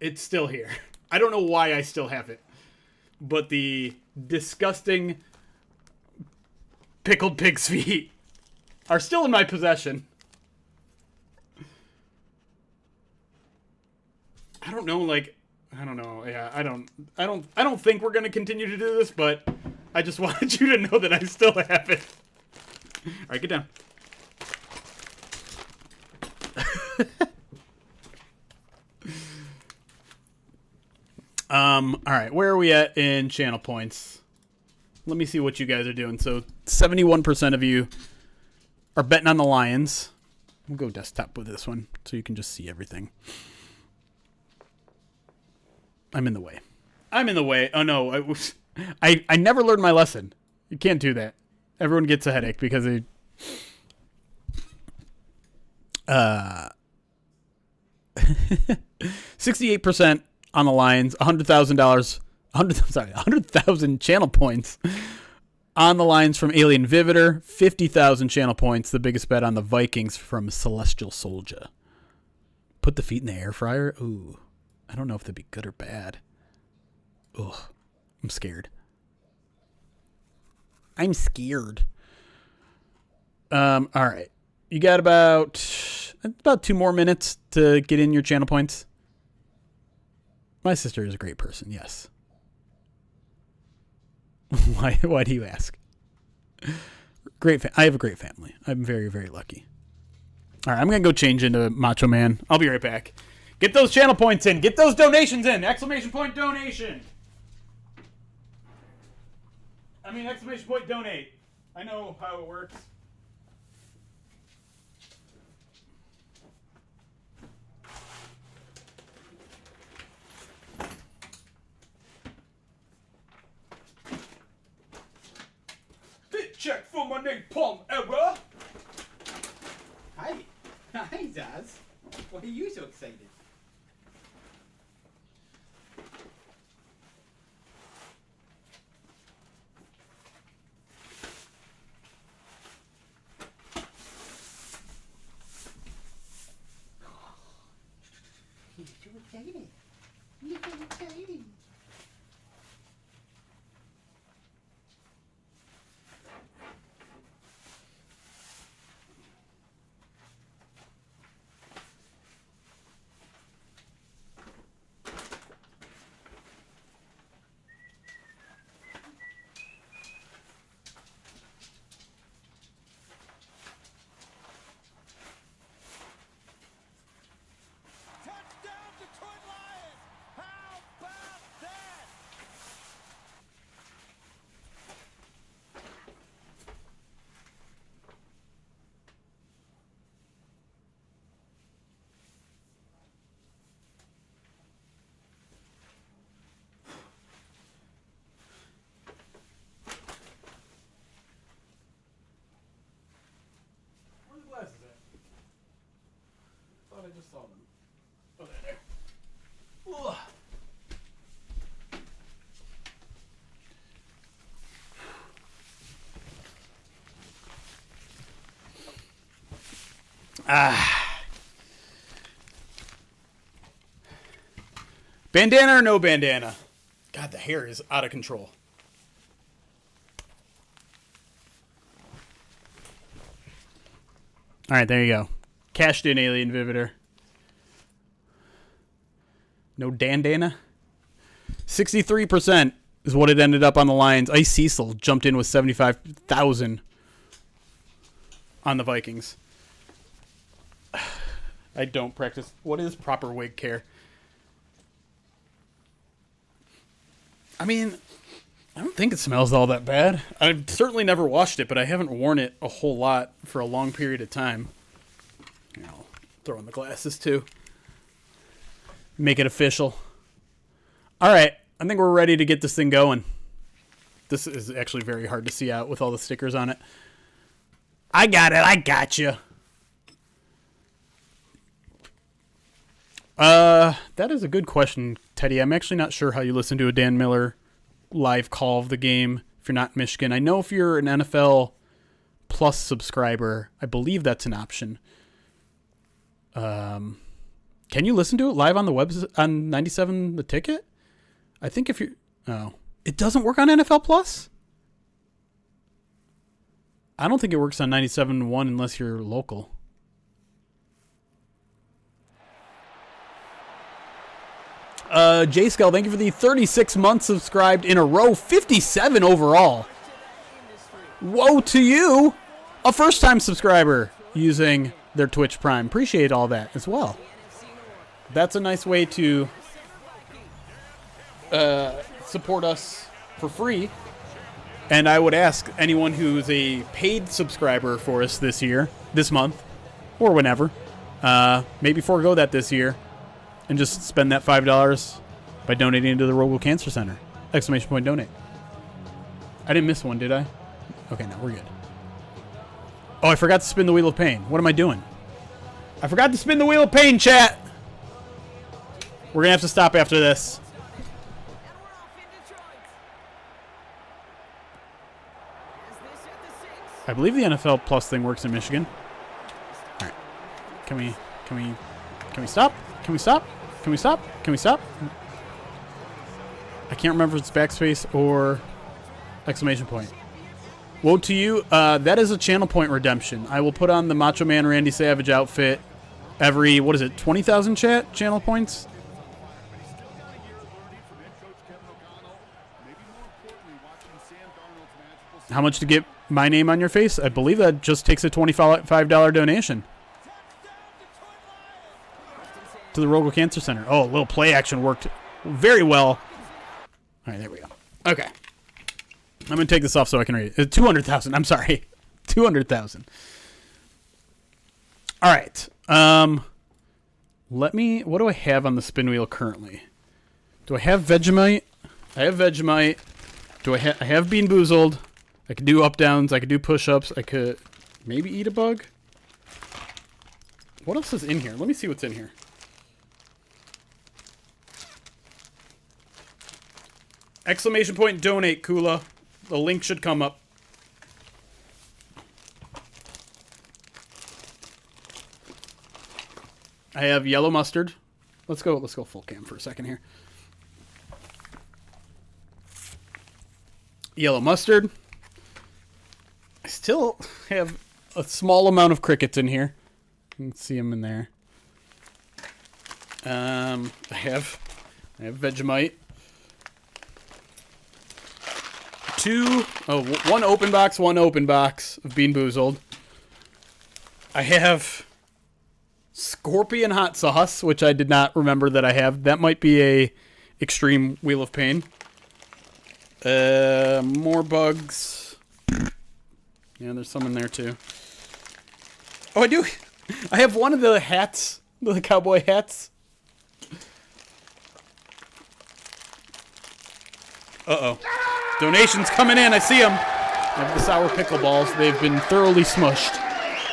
It's still here. I don't know why I still have it, but the disgusting pickled pig's feet are still in my possession. I don't know, like, I don't know. Yeah, I don't think we're gonna continue to do this, but I just wanted you to know that I still have it. All right, get down. All right, where are we at in channel points? Let me see what you guys are doing. So 71% of you are betting on the Lions. We'll go desktop with this one so you can just see everything. I'm in the way. I'm in the way. Oh no, I never learned my lesson. You can't do that. Everyone gets a headache because they 68% on the Lions, $100,000 channel points on the Lions from Alien Vivitor, 50,000 channel points, the biggest bet on the Vikings from Celestial Soldier. Put the feet in the air fryer? Ooh. I don't know if that'd be good or bad. Ugh. I'm scared. I'm scared. All right. You got about 2 more minutes to get in your channel points. My sister is a great person, yes. Why do you ask? I have a great family. I'm very, very lucky. All right, I'm going to go change into Macho Man. I'll be right back. Get those channel points in. Get those donations in. Exclamation point donation. I mean, exclamation point donate. I know how it works. Fit check for my napalm error. Hi. Hi, Zaz. Why are you so excited? You're so excited. You're so excited. saw them. Oh, they're there. Ugh. Bandana or no bandana? God, the hair is out of control. All right, there you go. Cashed in Alien Vivitor. No dandana. 63% is what it ended up on the Lions. Ice Cecil jumped in with 75,000 on the Vikings. I don't practice. What is proper wig care? I mean, I don't think it smells all that bad. I've certainly never washed it, but I haven't worn it a whole lot for a long period of time. I'll throw in the glasses too. Make it official. All right, I think we're ready to get this thing going. This is actually very hard to see out with all the stickers on it. I got it. I got you. That is a good question, Teddy. I'm actually not sure how you listen to a Dan Miller live call of the game if you're not in Michigan. I know if you're an NFL Plus subscriber, I believe that's an option. Can you listen to it live on the web on 97 The Ticket? I think if you it doesn't work on NFL Plus? I don't think it works on 97.1 unless you're local. J-Skull, thank you for the 36 months subscribed in a row. 57 overall. Woe to you. A first-time subscriber using their Twitch Prime. Appreciate all that as well. That's a nice way to support us for free. And I would ask anyone who's a paid subscriber for us this month, or whenever, maybe forego that this year. And just spend that $5 by donating to the Rogal Cancer Center. ! Donate. I didn't miss one, did I? Okay, no, we're good. Oh, I forgot to spin the Wheel of Pain. What am I doing? I forgot to spin the Wheel of Pain, chat! We're going to have to stop after this. I believe the NFL Plus thing works in Michigan. All right. Can we stop? Can we stop? Can we stop? Can we stop? I can't remember if it's backspace or exclamation point. Woe to you. That is a channel point redemption. I will put on the Macho Man Randy Savage outfit every, 20,000 channel points? How much to get my name on your face? I believe that just takes a $25 donation. To the Rogal Cancer Center. Oh, a little play action worked very well. All right, there we go. Okay. I'm going to take this off so I can read it. 200,000. I'm sorry. 200,000. All right. What do I have on the spin wheel currently? Do I have Vegemite? I have Vegemite. I have Bean Boozled. I could do up downs. I could do push-ups. I could maybe eat a bug. What else is in here? Let me see what's in here. Exclamation point donate, Kula. The link should come up. I have yellow mustard. Let's go full cam for a second here. Yellow mustard. I still have a small amount of crickets in here. You can see them in there. I have Vegemite. One open box of Bean Boozled. I have Scorpion Hot Sauce, which I did not remember that I have. That might be a extreme Wheel of Pain. More bugs. Yeah, there's some in there too. Oh, I do. I have one of the hats, the cowboy hats. Uh-oh. Donations coming in. I see them. I have the sour pickle balls. They've been thoroughly smushed,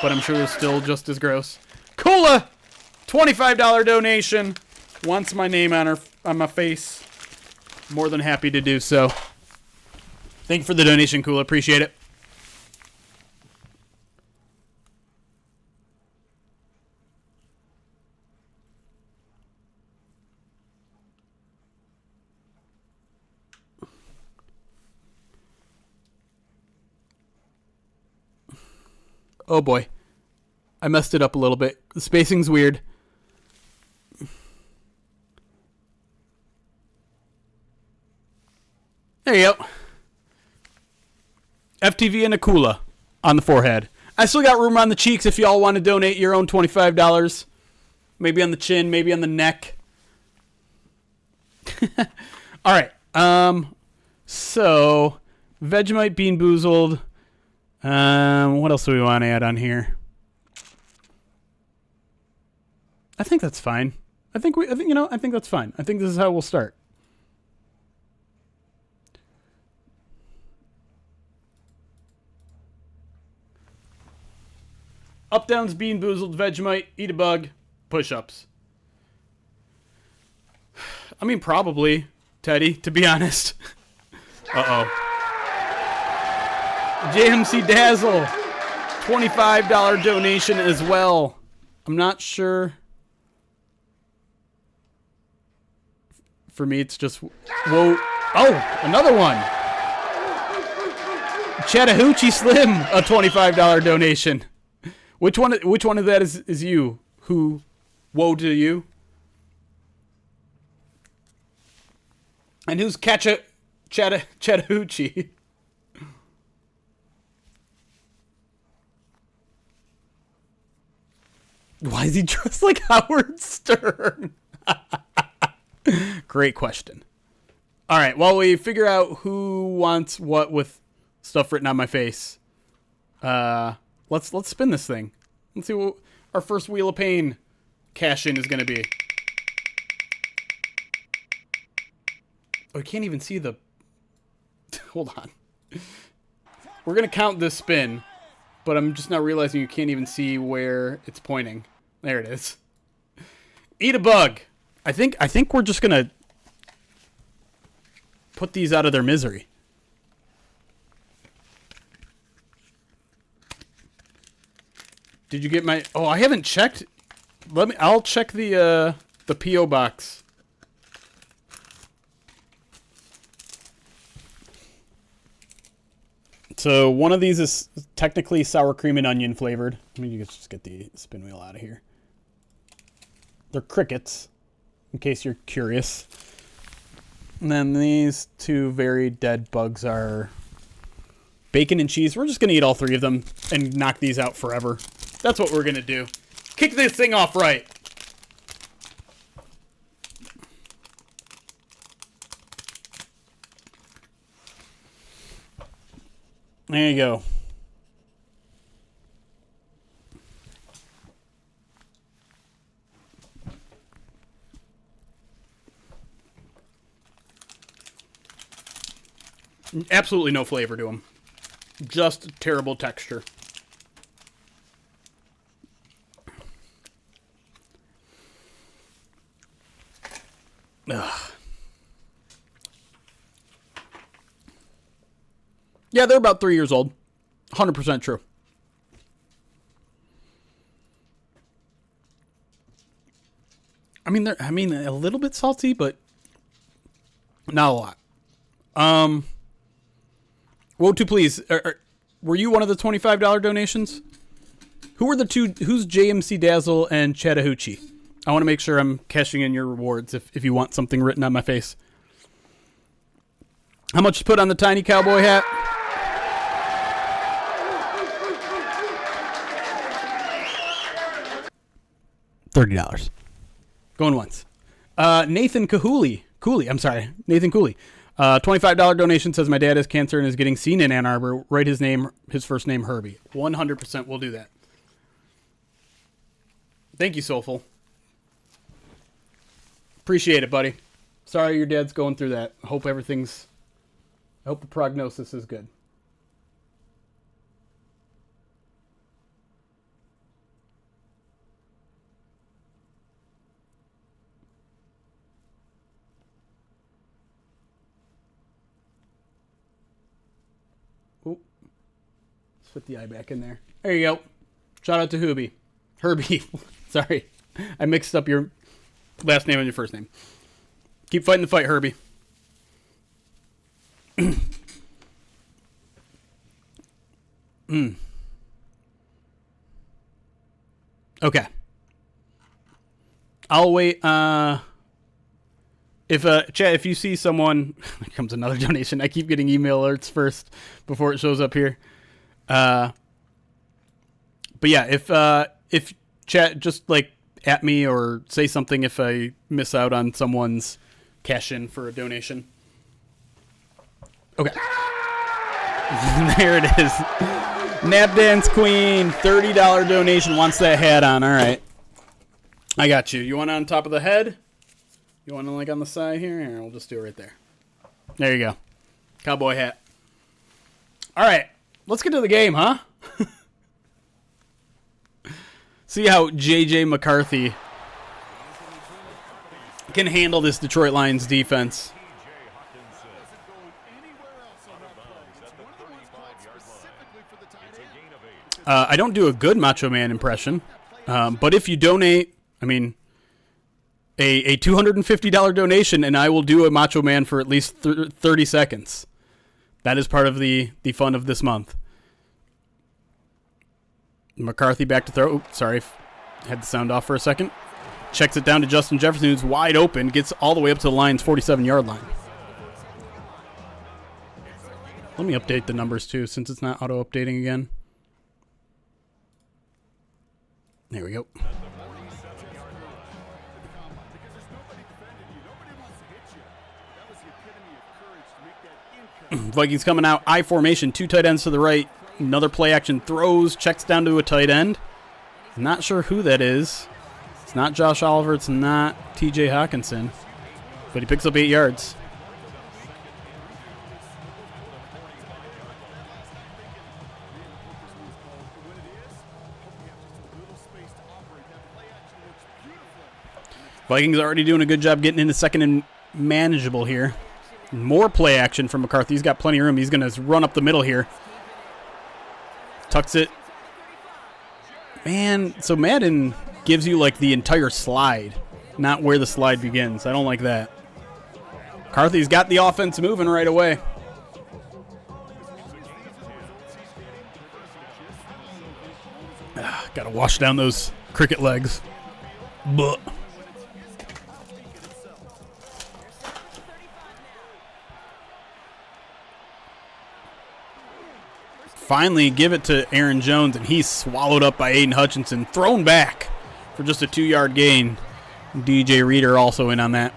but I'm sure they're still just as gross. Cola! $25 donation. Wants my name on my face. More than happy to do so. Thank you for the donation, Cool. Appreciate it. Oh boy. I messed it up a little bit. The spacing's weird. There you go. FTV and Akula on the forehead. I still got room on the cheeks if y'all want to donate your own $25. Maybe on the chin, maybe on the neck. All right. So, Vegemite, Bean Boozled. What else do we want to add on here? I think that's fine. I think that's fine. I think this is how we'll start. Up, downs, Bean Boozled, Vegemite, eat a bug, push-ups. I mean, probably, Teddy, to be honest. Uh-oh. JMC Dazzle, $25 donation as well. I'm not sure. For me, it's just... Whoa. Oh, another one. Chattahoochee Slim, a $25 donation. Which one of that is you? Who? Woe to you? And who's Chattahoochee? Why is he dressed like Howard Stern? Great question. All right, while we figure out who wants what with stuff written on my face, let's spin this thing. Let's see what our first Wheel of Pain cash-in is going to be. Oh, I can't even see the... Hold on. We're going to count this spin, but I'm just now realizing you can't even see where it's pointing. There it is. Eat a bug. I think we're just going to put these out of their misery. Did you get my... Oh, I haven't checked. I'll check the P.O. box. So one of these is technically sour cream and onion flavored. I mean, you can just get the spin wheel out of here. They're crickets, in case you're curious. And then these two very dead bugs are bacon and cheese. We're just going to eat all three of them and knock these out forever. That's what we're going to do. Kick this thing off right. There you go. Absolutely no flavor to them. Just terrible texture. Ugh. Yeah, they're about 3 years old. 100% true. I mean, a little bit salty, but not a lot. Woe to please. Were you one of the $25 donations? Who were the two? Who's JMC Dazzle and Chattahoochee? I want to make sure I'm cashing in your rewards if you want something written on my face. How much to put on the tiny cowboy hat? $30. Going once. Nathan Cooley. Nathan Cooley. $25 donation says my dad has cancer and is getting seen in Ann Arbor. Write his first name, Herbie. 100% will do that. Thank you, Soulful. Appreciate it, buddy. Sorry your dad's going through that. I hope the prognosis is good. Oh, let's put the eye back in there. There you go. Shout out to Herbie. Sorry, I mixed up your last name and your first name. Keep fighting the fight, Herbie. Okay. I'll wait. If you see someone, here comes another donation. I keep getting email alerts first before it shows up here. But yeah, if chat, just like at me or say something if I miss out on someone's cash in for a donation. Okay. There it is. Nap Dance Queen, $30 donation, wants that hat on. All right. I got you. You want it on top of the head? You want it like on the side here? Here, we'll just do it right there. There you go. Cowboy hat. All right. Let's get to the game, huh? See how J.J. McCarthy can handle this Detroit Lions defense. I don't do a good Macho Man impression, but if you donate, I mean, a $250 donation, and I will do a Macho Man for at least 30 seconds. That is part of the fun of this month. McCarthy back to throw. Oops, sorry. Had the sound off for a second. Checks it down to Justin Jefferson, who's wide open. Gets all the way up to the Lions' 47-yard line. Let me update the numbers, too, since it's not auto-updating again. There we go. Vikings coming out. I formation. 2 tight ends to the right. Another play action throws. Checks down to a tight end. Not sure who that is. It's not Josh Oliver. It's not TJ Hawkinson. But he picks up 8 yards. Vikings already doing a good job getting into second and manageable here. More play action from McCarthy. He's got plenty of room. He's going to run up the middle here. Tucks it. Man, so Madden gives you like the entire slide, not where the slide begins. I don't like that. McCarthy's got the offense moving right away. Got to wash down those cricket legs. But finally give it to Aaron Jones, and he's swallowed up by Aiden Hutchinson. Thrown back for just a 2-yard gain. DJ Reader also in on that.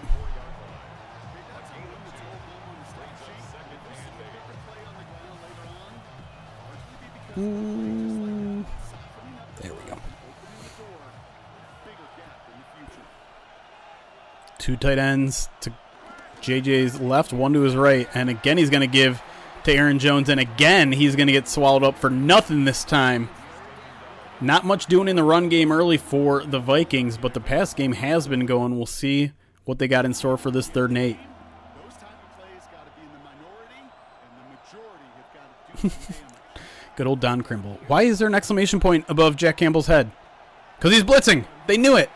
There we go. 2 tight ends to JJ's left, 1 to his right. And again, he's going to give to Aaron Jones, and again he's going to get swallowed up for nothing this time. Not much doing in the run game early for the Vikings, but the pass game has been going. We'll see what they got in store for this 3rd and 8. Good old Don Crimble. Why is there an exclamation point above Jack Campbell's head? Because he's blitzing. They knew it.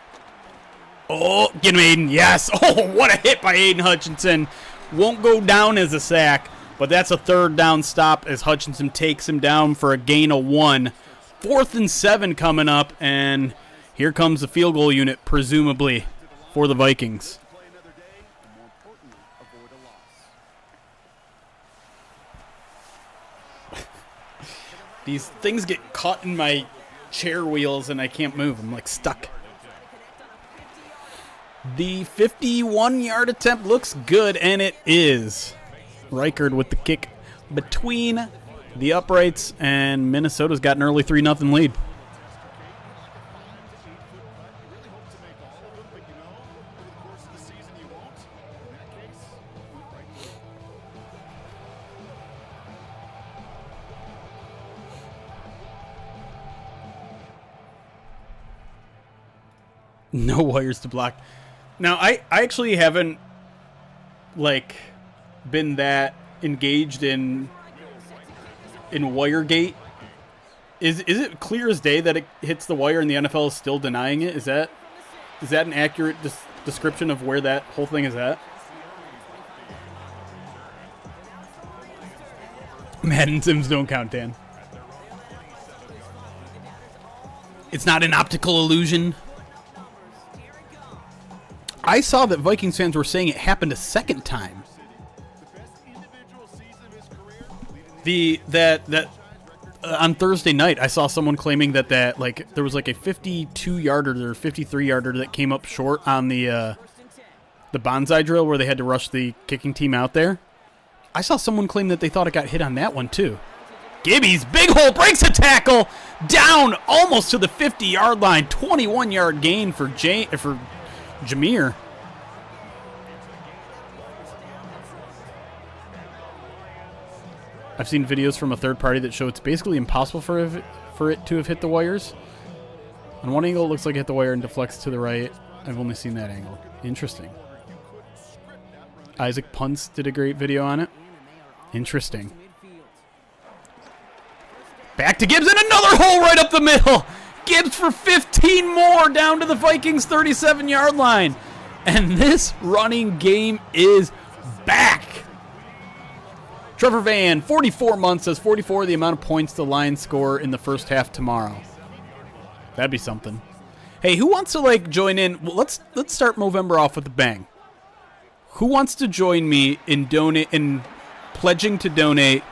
Oh, get him, Aiden. Yes. Oh, what a hit by Aiden Hutchinson. Won't go down as a sack. But that's a 3rd down stop as Hutchinson takes him down for a gain of 1. 4th and 7 coming up, and here comes the field goal unit, presumably, for the Vikings. These things get caught in my chair wheels, and I can't move. I'm like stuck. The 51-yard attempt looks good, and it is. Reichard with the kick between the uprights, and Minnesota's got an early 3-0 lead. No wires to block. Now, I actually haven't, like, been that engaged in in Wiregate. Is it clear as day that it hits the wire and the NFL is still denying it? Is that an accurate description of where that whole thing is at? Madden Sims don't count, Dan. It's not an optical illusion. I saw that Vikings fans were saying it happened a second time. On Thursday night, I saw someone claiming that like there was like a 52-yarder or 53-yarder that came up short on the bonsai drill where they had to rush the kicking team out there. I saw someone claim that they thought it got hit on that one too. Gibby's big hole breaks a tackle down almost to the 50-yard line. 21-yard gain for Jameer. I've seen videos from a third party that show it's basically impossible for it to have hit the wires. On one angle, it looks like it hit the wire and deflects to the right. I've only seen that angle. Interesting. Isaac Punts did a great video on it. Interesting. Back to Gibbs and another hole right up the middle. Gibbs for 15 more down to the Vikings 37-yard line. And this running game is back. Trevor Van, 44 months, says 44 the amount of points the Lions score in the first half tomorrow. That'd be something. Hey, who wants to join in? Well, let's start Movember off with a bang. Who wants to join me in pledging to donate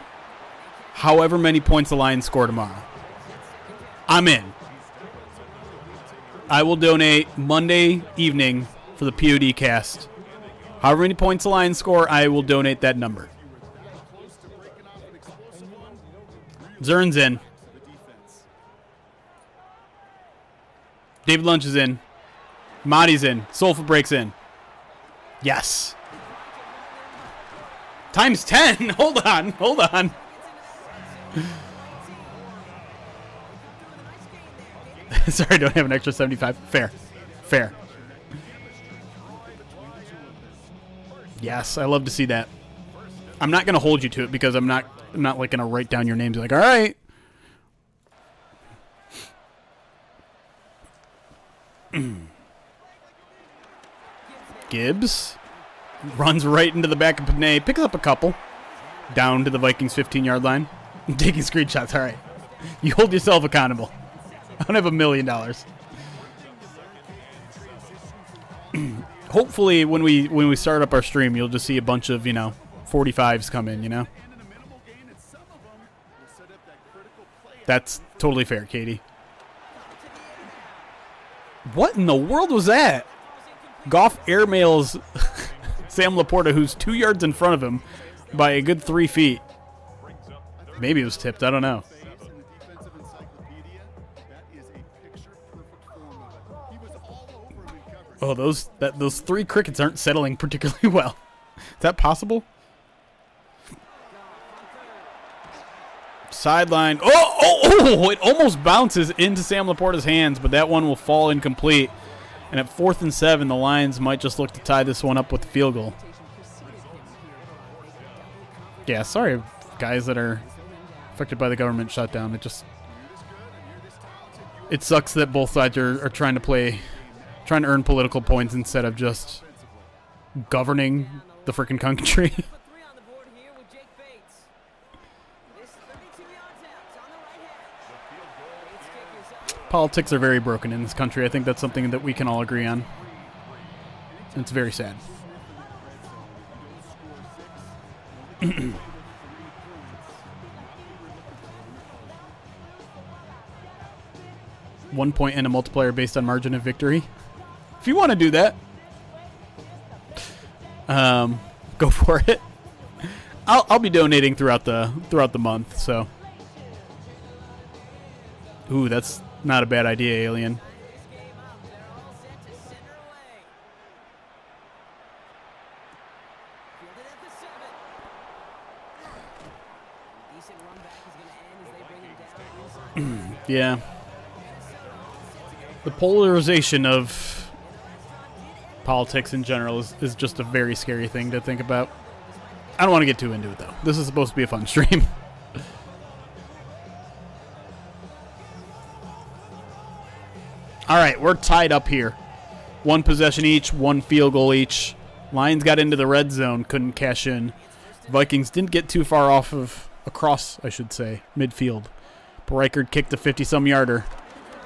however many points the Lions score tomorrow? I'm in. I will donate Monday evening for the POD cast. However many points the Lions score, I will donate that number. Zern's in. David Lunch is in. Marty's in. Soulful Breaks in. Yes. Times 10. Hold on. Sorry, I don't have an extra 75. Fair. Yes, I love to see that. I'm not going to hold you to it because I'm not going to write down your names. Like, all right. Gibbs runs right into the back of Panay, picks up a couple, down to the Vikings 15-yard line. I'm taking screenshots. All right. You hold yourself accountable. I don't have $1 million. Hopefully, when we start up our stream, you'll just see a bunch of 45s come in. That's totally fair, Katie. What in the world was that? Goff airmails Sam Laporta, who's 2 yards in front of him, by a good 3 feet. Maybe it was tipped. I don't know. Oh, those 3 crickets aren't settling particularly well. Is that possible? Sideline. Oh! It almost bounces into Sam Laporta's hands, but that one will fall incomplete. And at 4th and 7, the Lions might just look to tie this one up with a field goal. Yeah, sorry, guys that are affected by the government shutdown. It sucks that both sides are trying to earn political points instead of just governing the freaking country. Politics are very broken in this country. I think that's something that we can all agree on. It's very sad. 1 point and a multiplier based on margin of victory. If you want to do that, go for it. I'll be donating throughout the month. So, ooh, that's not a bad idea, Alien. Yeah. The polarization of politics in general is just a very scary thing to think about. I don't want to get too into it, though. This is supposed to be a fun stream. All right, we're tied up here. 1 possession each, 1 field goal each. Lions got into the red zone, couldn't cash in. Vikings didn't get too far across, I should say, midfield. But Reichard kicked a 50-some yarder.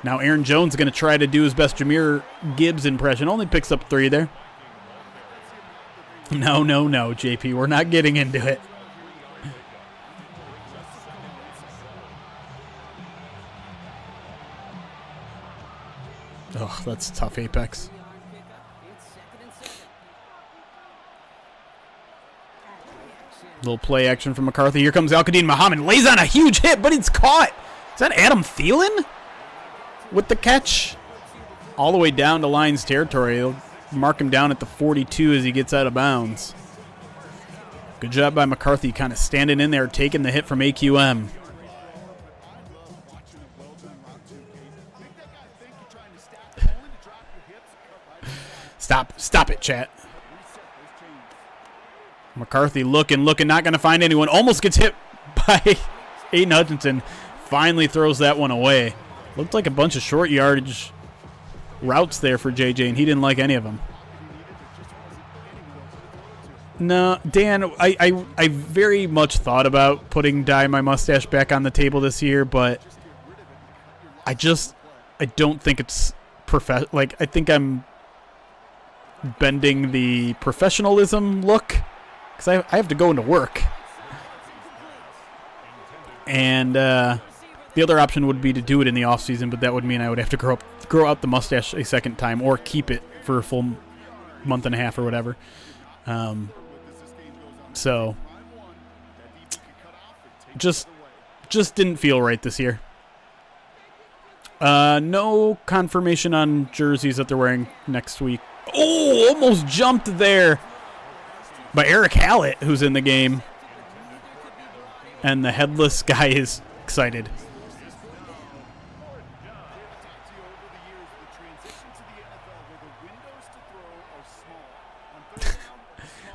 Now Aaron Jones is going to try to do his best Jahmyr Gibbs impression. Only picks up 3 there. No, JP. We're not getting into it. Oh, that's tough, Apex. Little play action from McCarthy. Here comes Al-Qadim Muhammad. Lays on a huge hit, but it's caught. Is that Adam Thielen with the catch? All the way down to Lions territory. They'll mark him down at the 42 as he gets out of bounds. Good job by McCarthy, kind of standing in there, taking the hit from AQM. Stop it, chat. McCarthy looking, not going to find anyone. Almost gets hit by Aiden Hutchinson. Finally throws that one away. Looked like a bunch of short yardage routes there for JJ, and he didn't like any of them. No, Dan, I very much thought about putting Dye My Mustache back on the table this year, but I don't think it's like, I think I'm bending the professionalism look because I have to go into work. And the other option would be to do it in the off season, but that would mean I would have to grow out the mustache a second time or keep it for a full month and a half or whatever. So just didn't feel right this year. No confirmation on jerseys that they're wearing next week. Oh, almost jumped there by Eric Hallett, who's in the game. And the headless guy is excited.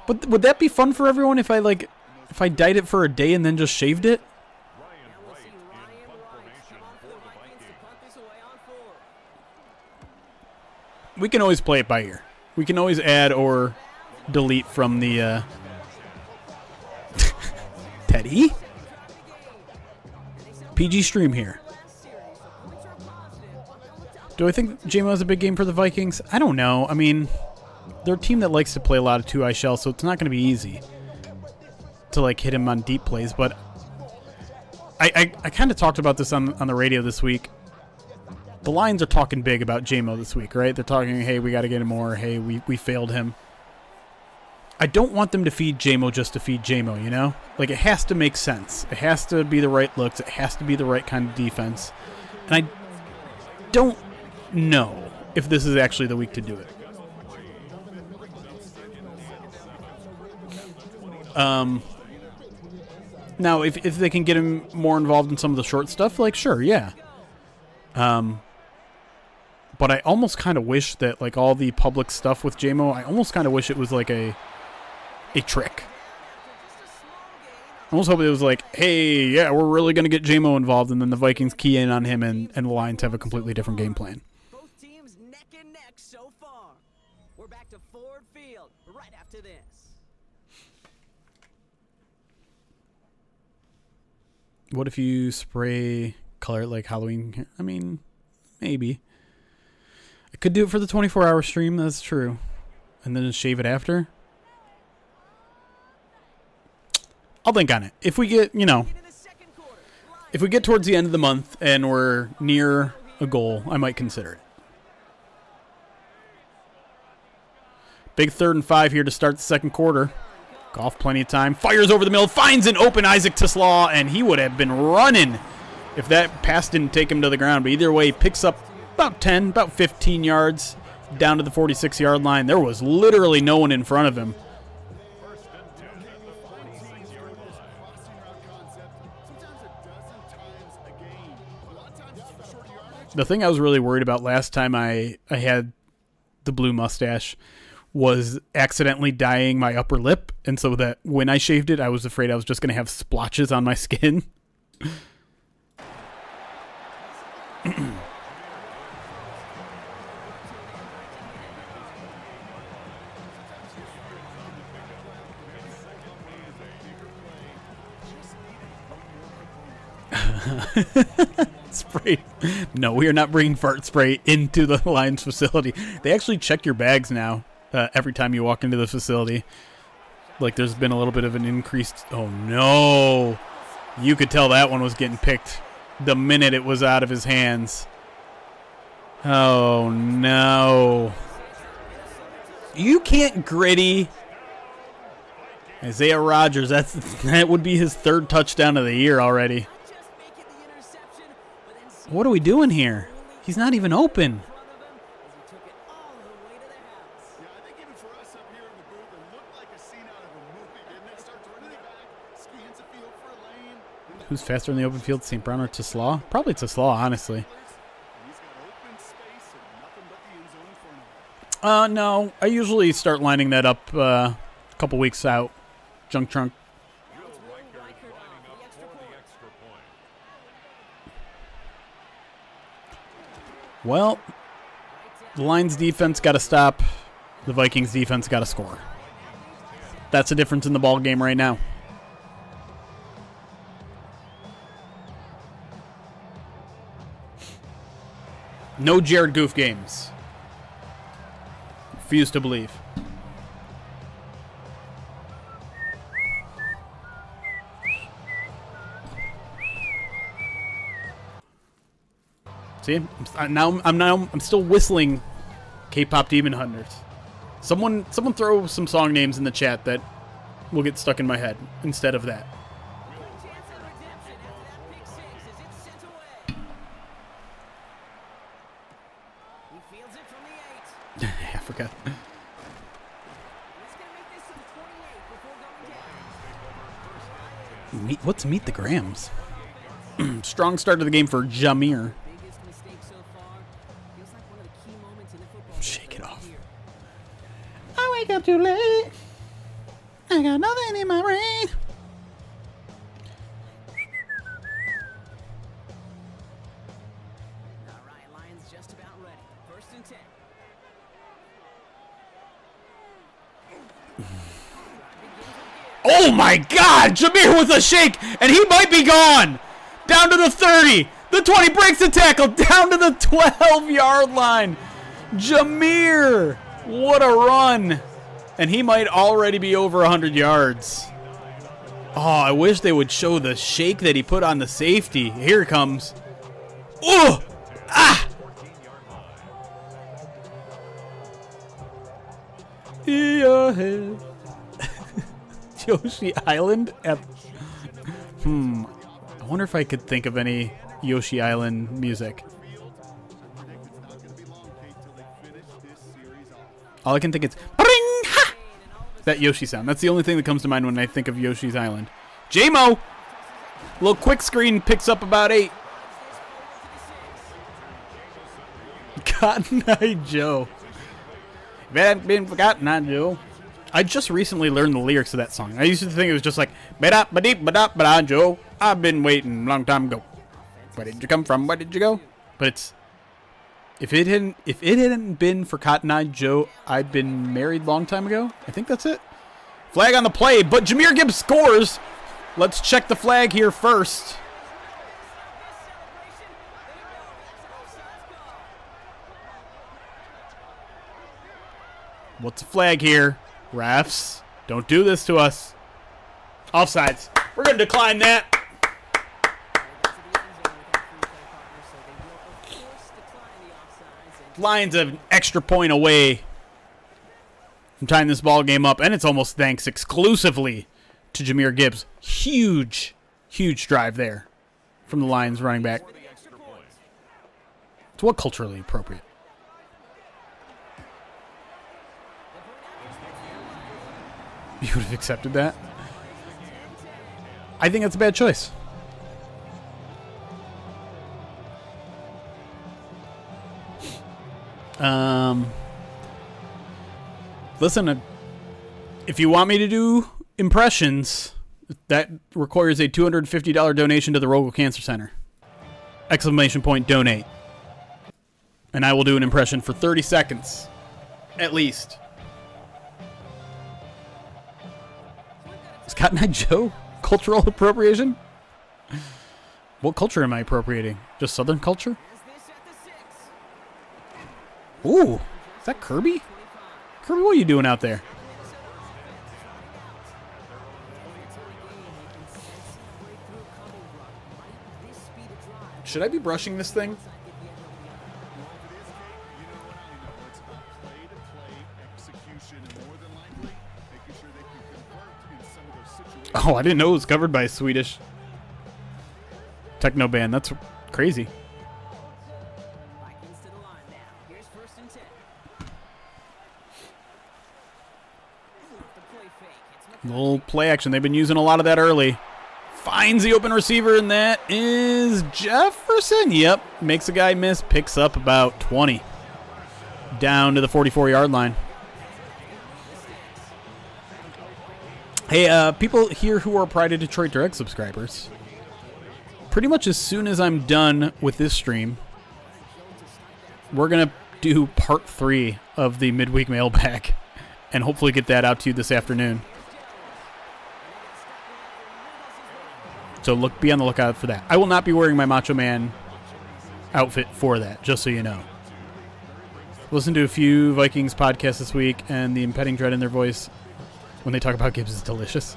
But would that be fun for everyone if I dyed it for a day and then just shaved it? We can always play it by ear. We can always add or delete from the Teddy? PG stream here. Do I think JMO is a big game for the Vikings? I don't know. I mean, they're a team that likes to play a lot of 2-eye shell, so it's not going to be easy to hit him on deep plays. But I kind of talked about this on the radio this week. The Lions are talking big about JMO this week, right? They're talking, hey, we got to get him more. Hey, we failed him. I don't want them to feed JMO just to feed JMO, you know? It has to make sense. It has to be the right looks. It has to be the right kind of defense. And I don't know if this is actually the week to do it. Now, if they can get him more involved in some of the short stuff, sure, yeah. But I almost kind of wish that, all the public stuff with JMO, I almost kind of wish it was a trick. I almost hope it was hey, yeah, we're really going to get JMO involved, and then the Vikings key in on him, and the Lions have a completely different game plan. Both teams neck and neck so far. We're back to Ford Field right after this. What if you spray color it like Halloween? I mean, maybe. I could do it for the 24-hour stream, that's true. And then just shave it after. I'll think on it. If we get, if we get towards the end of the month and we're near a goal, I might consider it. Big 3rd and 5 here to start the second quarter. Goff, plenty of time. Fires over the middle. Finds an open Isaac Tislaw, and he would have been running if that pass didn't take him to the ground. But either way, he picks up about 15 yards down to the 46-yard line. There was literally no one in front of him. The thing I was really worried about last time I had the blue mustache was accidentally dyeing my upper lip, and so that when I shaved it, I was afraid I was just going to have splotches on my skin. Spray. No, we are not bringing fart spray into the Lions facility. They actually check your bags now every time you walk into the facility. Like there's been a little bit of an increased... Oh, no. You could tell that one was getting picked the minute it was out of his hands. Oh, no. You can't gritty. Isaiah Rodgers, that would be his 3rd touchdown of the year already. What are we doing here? He's not even open. Who's faster in the open field, St. Brown or Teslaw? Probably Teslaw, honestly. No. I usually start lining that up a couple weeks out. Junk trunk. Well, the Lions defense got to stop. The Vikings defense got to score. That's the difference in the ball game right now. No Jared Goof games. Refuse to believe. See, I'm still whistling K-pop Demon Hunters. Someone throw some song names in the chat that will get stuck in my head instead of that. I forgot. What's Meet the Grams? Strong start to the game for Jameer. Shake it off. I wake up too late. I got nothing in my brain. All right, Lions just about ready. 1st and 10. Oh my God! Jameer with a shake, and he might be gone. Down to the 30. The 20 breaks the tackle. Down to the 12-yard line. Jameer! What a run. And he might already be over 100 yards. Oh, I wish they would show the shake that he put on the safety. Here it comes. Oh! Ah! Yoshi Island? I wonder if I could think of any Yoshi Island music. All I can think is that Yoshi sound. That's the only thing that comes to mind when I think of Yoshi's Island. J-Mo! Little quick screen picks up about 8. Cotton Eye Joe. If it hadn't been for Cotton Eye Joe. I just recently learned the lyrics of that song. I used to think it was just like, ba-da-ba-dee-ba-da-ba-da, Joe. I've been waiting a long time ago. Where did you come from? Where did you go? But it's... If it hadn't been for Cotton Eye Joe, I'd been married long time ago. I think that's it. Flag on the play, but Jameer Gibbs scores. Let's check the flag here first. What's the flag here? Refs, don't do this to us. Offsides. We're going to decline that. Lions an extra point away from tying this ball game up, and it's almost thanks exclusively to Jameer Gibbs. Huge drive there from the Lions running back. It's what culturally appropriate. You would have accepted that? I think that's a bad choice. Listen, if you want me to do impressions, that requires a $250 donation to the Rogel Cancer Center. Exclamation point, donate. And I will do an impression for 30 seconds. At least. Is Cotton Eye Joe cultural appropriation? What culture am I appropriating? Just Southern culture? Is this at the 6? Ooh, is that Kirby? Kirby, what are you doing out there? Should I be brushing this thing? Oh, I didn't know it was covered by a Swedish techno band. That's crazy. Vikings to the line now. Here's 1st and 10. The play fake. It's Little play action. They've been using a lot of that early. Finds the open receiver, and that is Jefferson. Yep. Makes a guy miss. Picks up about 20. Down to the 44-yard line. Hey, people here who are Pride of Detroit Direct subscribers, pretty much as soon as I'm done with this stream, we're going to do part 3 of the midweek mailbag and hopefully get that out to you this afternoon. So be on the lookout for that. I will not be wearing my Macho Man outfit for that, just so you know. Listen to a few Vikings podcasts this week, and the impending dread in their voice when they talk about Gibbs is delicious.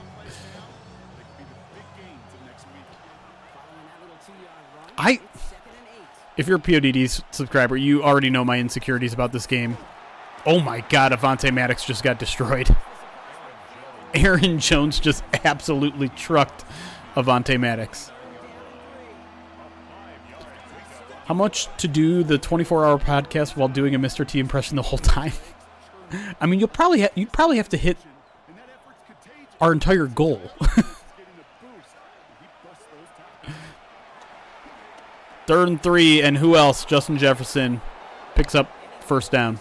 If you're a PODD subscriber, you already know my insecurities about this game. Oh my God, Avonte Maddox just got destroyed. Aaron Jones just absolutely trucked Avonte Maddox. How much to do the 24-hour podcast while doing a Mr. T impression the whole time? I mean, you'd probably have to hit our entire goal. 3rd and 3, and who else? Justin Jefferson picks up 1st down.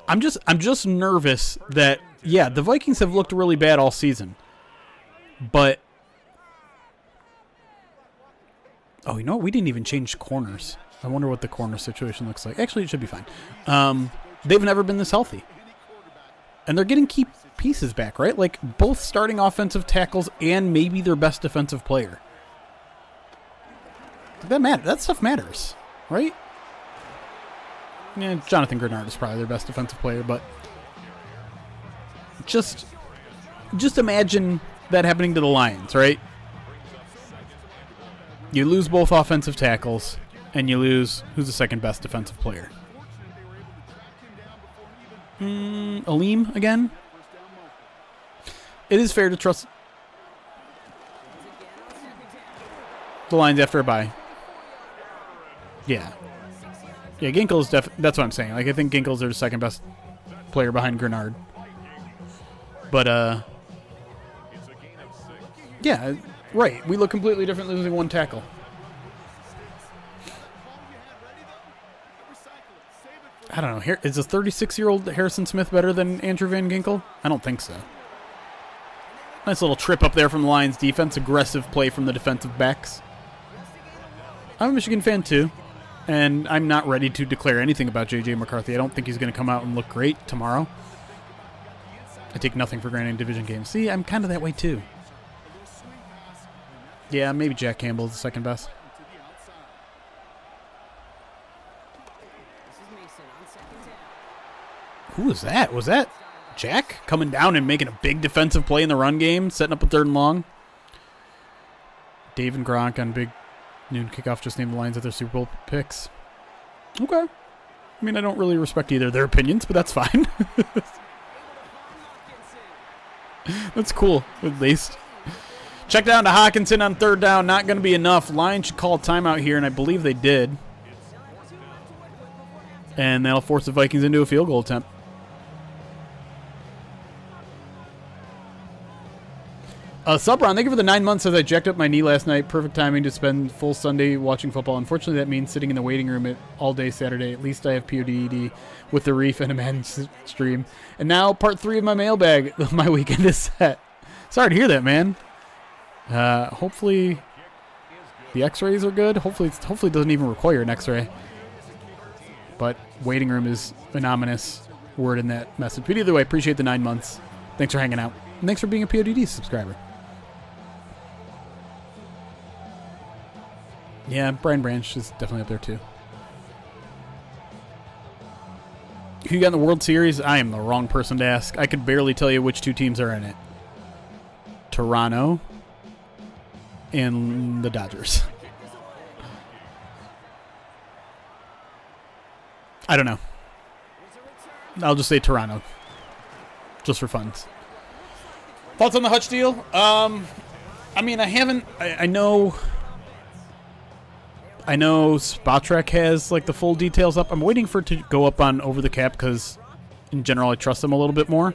I'm just nervous that, yeah, the Vikings have looked really bad all season. But oh, you know what? We didn't even change corners. I wonder what the corner situation looks like. Actually, it should be fine. They've never been this healthy. And they're getting key pieces back, right? Like both starting offensive tackles and maybe their best defensive player. That stuff matters, right? Yeah, Jonathan Grenard is probably their best defensive player, but just imagine that happening to the Lions, right? You lose both offensive tackles, and you lose who's the second best defensive player? Aleem again? It is fair to trust the Lions after a bye. Yeah. Yeah, Ginkle's that's what I'm saying. Like, I think Ginkle's their second best player behind Grenard. But, yeah, right. We look completely different losing one tackle. I don't know. Is a 36-year-old Harrison Smith better than Andrew Van Ginkel? I don't think so. Nice little trip up there from the Lions defense. Aggressive play from the defensive backs. I'm a Michigan fan, too. And I'm not ready to declare anything about J.J. McCarthy. I don't think he's going to come out and look great tomorrow. I take nothing for granted in division games. See, I'm kind of that way, too. Yeah, maybe Jack Campbell is the second best. Who was that? Was that Jack coming down and making a big defensive play in the run game, setting up a 3rd and long? Dave and Gronk on big noon kickoff just named the Lions at their Super Bowl picks. Okay. I mean, I don't really respect either of their opinions, but that's fine. That's cool, at least. Check down to Hawkinson on 3rd down. Not going to be enough. Lions should call a timeout here, and I believe they did. And that'll force the Vikings into a field goal attempt. Subron, thank you for the 9 months as I jacked up my knee last night. Perfect timing to spend full Sunday watching football. Unfortunately, that means sitting in the waiting room all day Saturday. At least I have PODED with the Reef and a Madden stream. And now part 3 of my mailbag. My weekend is set. Sorry to hear that, man. Hopefully the x-rays are good. Hopefully it doesn't even require an x-ray. But waiting room is ominous. word in that message. But either way, appreciate the 9 months. Thanks for hanging out. And thanks for being a PODD subscriber. Yeah, Brian Branch is definitely up there too. Who you got in the World Series? I am the wrong person to ask. I could barely tell you which 2 teams are in it. Toronto and the Dodgers. I don't know. I'll just say Toronto. Just for fun. Thoughts on the Hutch deal? I mean, I know Spot Trek has like the full details up. I'm waiting for it to go up on Over the Cap because in general I trust them a little bit more.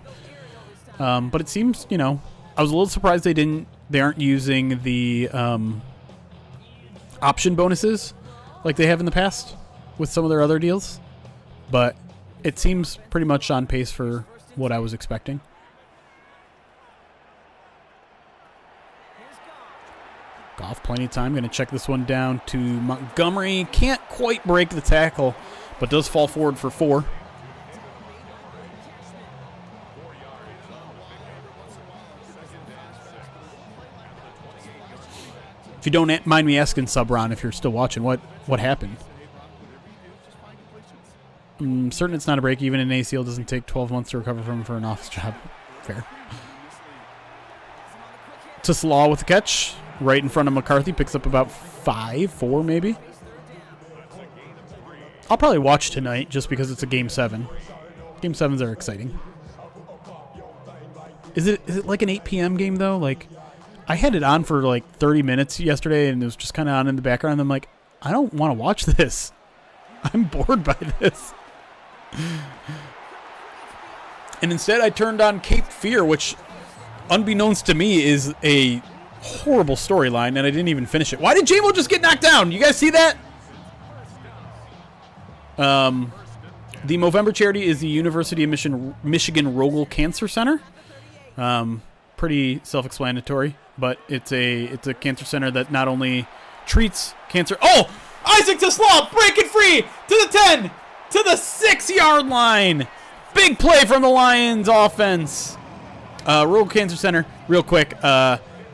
But it seems, you know, I was a little surprised they aren't using the option bonuses like they have in the past with some of their other deals. But it seems pretty much on pace for what I was expecting. Goff, plenty of time. Going to check this one down to Montgomery. Can't quite break the tackle, but does fall forward for 4. If you don't mind me asking, Subron, if you're still watching, what happened? I'm certain it's not a break. Even an ACL doesn't take 12 months to recover from for an office job. Fair. To Slaw with the catch. Right in front of McCarthy. Picks up about 4 maybe. I'll probably watch tonight just because it's a Game 7. Game 7s are exciting. Is it like an 8 p.m. game, though? Like, I had it on for like 30 minutes yesterday, and it was just kind of on in the background. And I'm like, I don't want to watch this. I'm bored by this. And instead, I turned on Cape Fear, which, unbeknownst to me, is a horrible storyline, and I didn't even finish it. Why did J-Mo just get knocked down? You guys see that? The Movember charity is the University of Michigan Rogel Cancer Center. Pretty self-explanatory, but it's a cancer center that not only treats cancer. Oh, Isaac Teslaw breaking free to the 10, to the 6-yard line. Big play from the Lions offense. Rogel Cancer Center, real quick.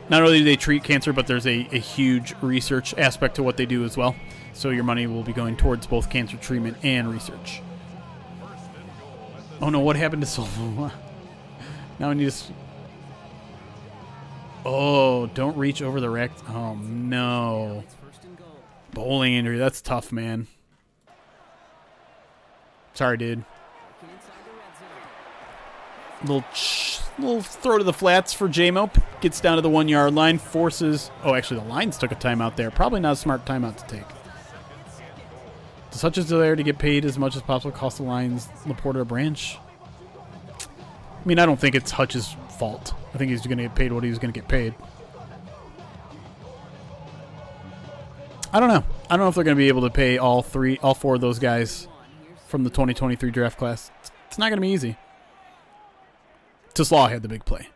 Not only do they treat cancer, but there's a huge research aspect to what they do as well. So your money will be going towards both cancer treatment and research. Oh no, what happened to Solo? Now I need to... Oh, don't reach over the rect. Oh no. Bowling injury, that's tough, man. Sorry, dude. Little throw to the flats for J-Mo. Gets down to the 1-yard line. Forces... Oh, actually, the Lions took a timeout there. Probably not a smart timeout to take. Such is there to get paid as much as possible. Cost the Lions Laporta a branch. I mean, I don't think it's Hutch's fault. I think he's going to get paid what he was going to get paid. I don't know. I don't know if they're going to be able to pay all 4 of those guys from the 2023 draft class. It's not going to be easy. Teslaw had the big play.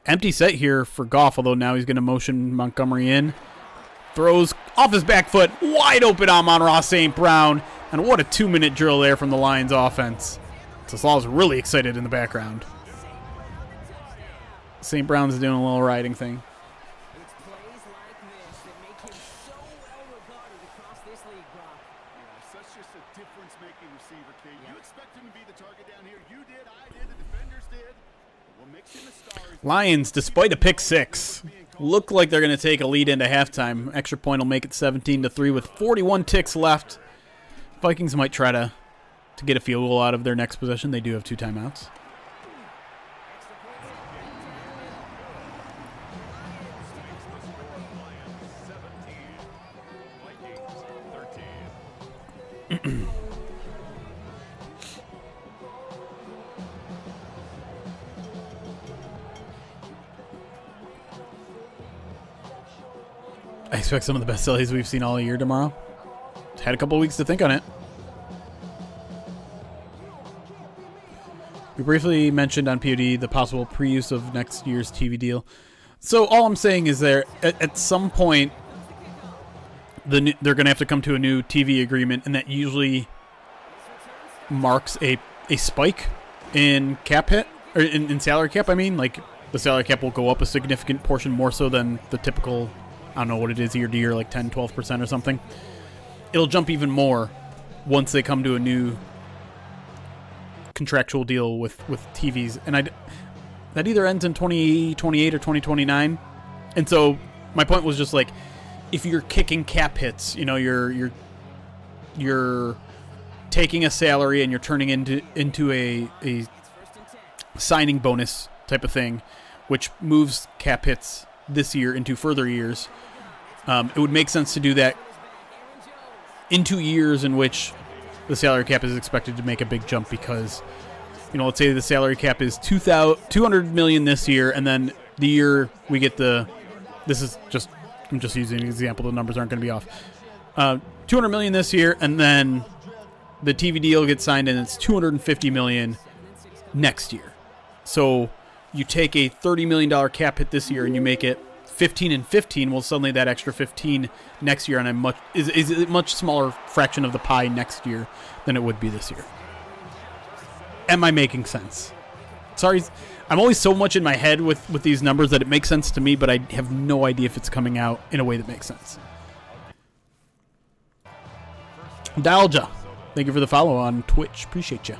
Empty set here for Goff, although now he's going to motion Montgomery in. Throws off his back foot. Wide open Amon-Ra St. Brown. And what a 2-minute drill there from the Lions offense. Teslaw's really excited in the background. St. Brown's doing a little riding thing. It's plays like this that make him so well regarded across this league, Brock. Yeah, such just a difference-making receiver, Kate. You expect him to be the target down here. You did, I did, the defenders did. Well, mixing the stars. Lions, despite a pick 6, look like they're going to take a lead into halftime. Extra point will make it 17-3 with 41 ticks left. Vikings might try to get a field goal out of their next possession. They do have 2 timeouts. I expect some of the best sellies we've seen all year tomorrow. Had a couple weeks to think on it. We briefly mentioned on POD the possible pre-use of next year's TV deal. So all I'm saying is at some point they're going to have to come to a new TV agreement, and that usually marks a spike in cap hit, or in salary cap, I mean. Like, the salary cap will go up a significant portion more so than the typical, I don't know what it is year to year, like 10, 12% or something. It'll jump even more once they come to a new contractual deal with TVs. And that either ends in 2028 or 2029. And so my point was just like, if you're kicking cap hits, you know, you're taking a salary and you're turning into a signing bonus type of thing, which moves cap hits this year into further years. It would make sense to do that into years in which the salary cap is expected to make a big jump, because, you know, let's say the salary cap is $200 million this year, and then the year we get I'm just using an example, the numbers aren't going to be off. $200 million this year, and then the TV deal gets signed and it's $250 million next year. So you take a $30 million cap hit this year and you make it 15 and 15. Well, suddenly that extra 15 next year on a much smaller fraction of the pie next year than it would be this year. Am I making sense? Sorry, I'm always so much in my head with these numbers that it makes sense to me, but I have no idea if it's coming out in a way that makes sense. Dalja, thank you for the follow on Twitch. Appreciate you.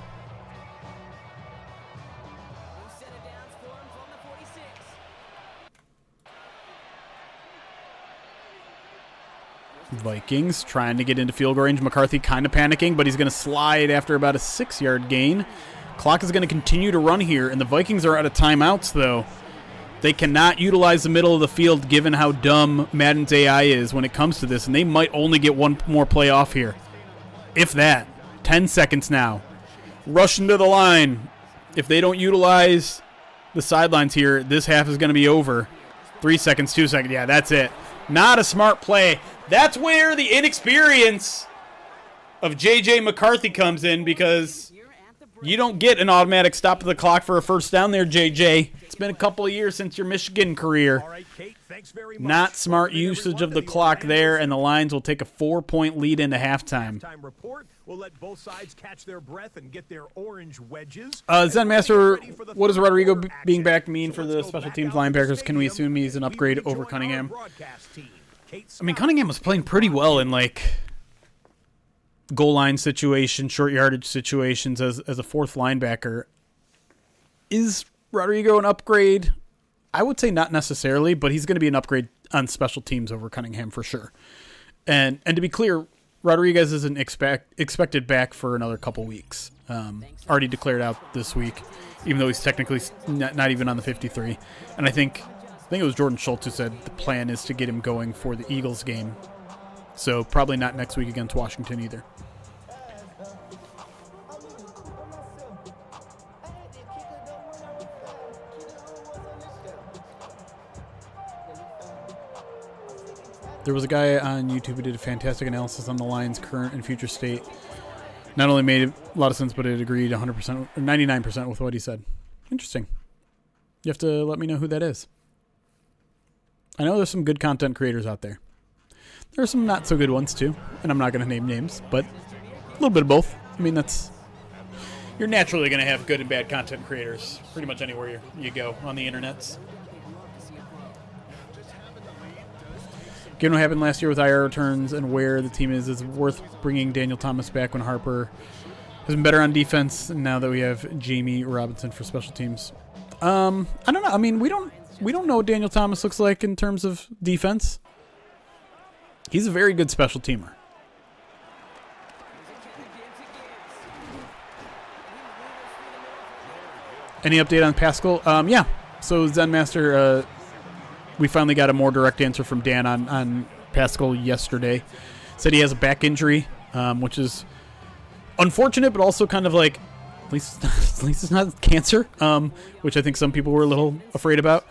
Vikings trying to get into field goal range. McCarthy kind of panicking, but he's going to slide after about a 6-yard gain. Clock is going to continue to run here, and the Vikings are out of timeouts, though. They cannot utilize the middle of the field given how dumb Madden's AI is when it comes to this, and they might only get one more play off here. If that. 10 seconds now. Rushing to the line. If they don't utilize the sidelines here, this half is going to be over. 3 seconds, 2 seconds. Yeah, that's it. Not a smart play. That's where the inexperience of J.J. McCarthy comes in, because you don't get an automatic stop of the clock for a first down there, J.J. It's been a couple of years since your Michigan career. Not smart usage of the clock there, and the Lions will take a 4-point lead into halftime. We'll let both sides catch their breath and get their orange wedges. Zen Master, what does Rodrigo being back mean for the special teams linebackers? Can we assume he's an upgrade over Cunningham? I mean, Cunningham was playing pretty well in, like, goal line situations, short yardage situations as a fourth linebacker. Is Rodrigo an upgrade? I would say not necessarily, but he's going to be an upgrade on special teams over Cunningham for sure. And to be clear, Rodriguez isn't expected back for another couple weeks. Already declared out this week, even though he's technically not even on the 53. And I think it was Jordan Schultz who said the plan is to get him going for the Eagles game. So probably not next week against Washington either. There was a guy on YouTube who did a fantastic analysis on the Lions' current and future state. Not only made a lot of sense, but it agreed 100% or 99% with what he said. Interesting. You have to let me know who that is. I know there's some good content creators out there. There are some not so good ones too, and I'm not going to name names, but a little bit of both. I mean, you're naturally going to have good and bad content creators pretty much anywhere you go on the internets. Given what happened last year with IR returns and where the team is worth bringing Daniel Thomas back when Harper has been better on defense, and now that we have Jamie Robinson for special teams. I don't know. I mean, we don't know what Daniel Thomas looks like in terms of defense. He's a very good special teamer. Any update on Pascal? Yeah. So Zen Master, we finally got a more direct answer from Dan on Pascal yesterday. Said he has a back injury, which is unfortunate, but also kind of like, at least it's not cancer, which I think some people were a little afraid about.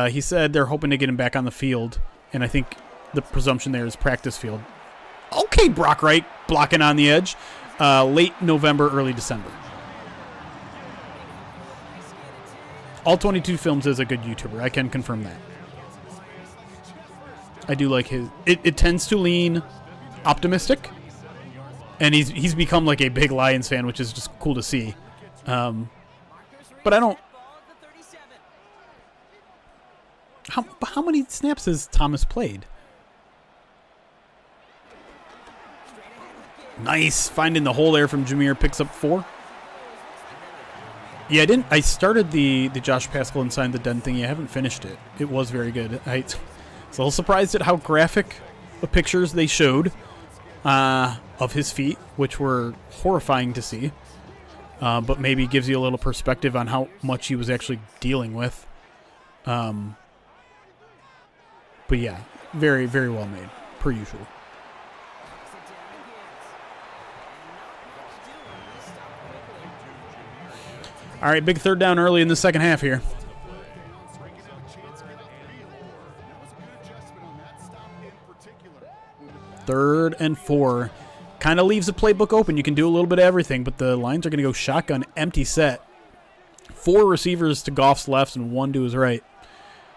He said they're hoping to get him back on the field, and I think the presumption there is practice field. Okay, Brock Wright blocking on the edge. Late November, early December. All 22 Films is a good YouTuber. I can confirm that. I do like his... It tends to lean optimistic, and he's become like a big Lions fan, which is just cool to see. but I don't. Ball at the 37. How many snaps has Thomas played? Nice. Finding the hole there from Jameer. Picks up 4. Yeah, I started the Josh Pascal Inside the Den thingy. I haven't finished it. It was very good. I was a little surprised at how graphic the pictures they showed of his feet, which were horrifying to see. But maybe gives you a little perspective on how much he was actually dealing with. But yeah, very, very well made, per usual. All right, big third down early in the second half here. 3rd and 4. Kind of leaves the playbook open. You can do a little bit of everything, but the Lions are going to go shotgun, empty set. 4 receivers to Goff's left and 1 to his right.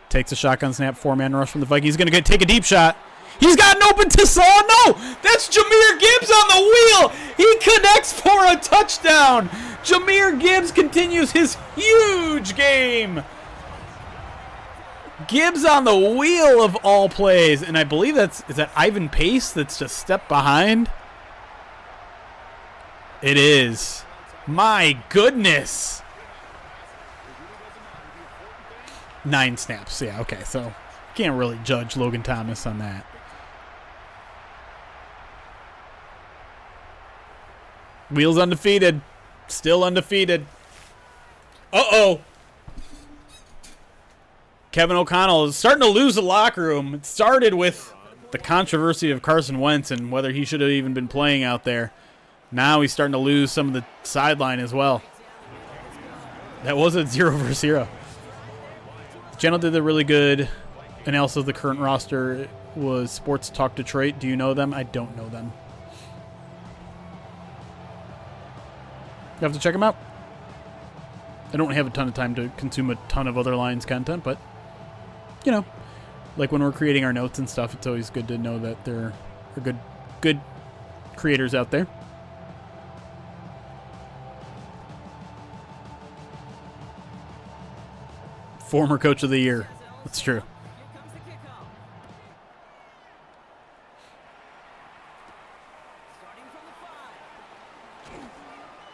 Takes a shotgun snap, 4-man rush from the Vikings. He's going to take a deep shot. He's got an open Tassau. No, that's Jahmyr Gibbs on the wheel. He connects for a touchdown. Jahmyr Gibbs continues his huge game. Gibbs on the wheel of all plays, and I believe is that Ivan Pace that's just stepped behind. It is. My goodness. 9 snaps. Yeah, okay, so can't really judge Logan Thomas on that. Wheels undefeated. Still undefeated. Uh-oh. Kevin O'Connell is starting to lose the locker room. It started with the controversy of Carson Wentz and whether he should have even been playing out there. Now he's starting to lose some of the sideline as well. That was a 0 versus 0. The channel did a really good analysis of the current roster. It was Sports Talk Detroit. Do you know them? I don't know them. You have to check them out. I don't have a ton of time to consume a ton of other Lions content, but, you know, like when we're creating our notes and stuff, it's always good to know that there are good creators out there. Former Coach of the Year. That's true. Here comes the kickoff. Starting from the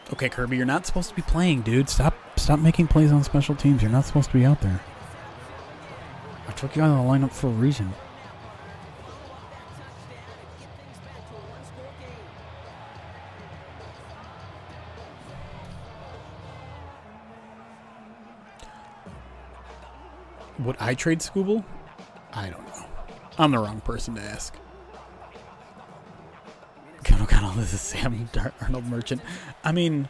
5. Okay, Kirby, you're not supposed to be playing, dude. Stop making plays on special teams. You're not supposed to be out there. I took you out of the lineup for a reason. Would I trade Scooble? I don't know. I'm the wrong person to ask. This is Sam Arnold Merchant. I mean,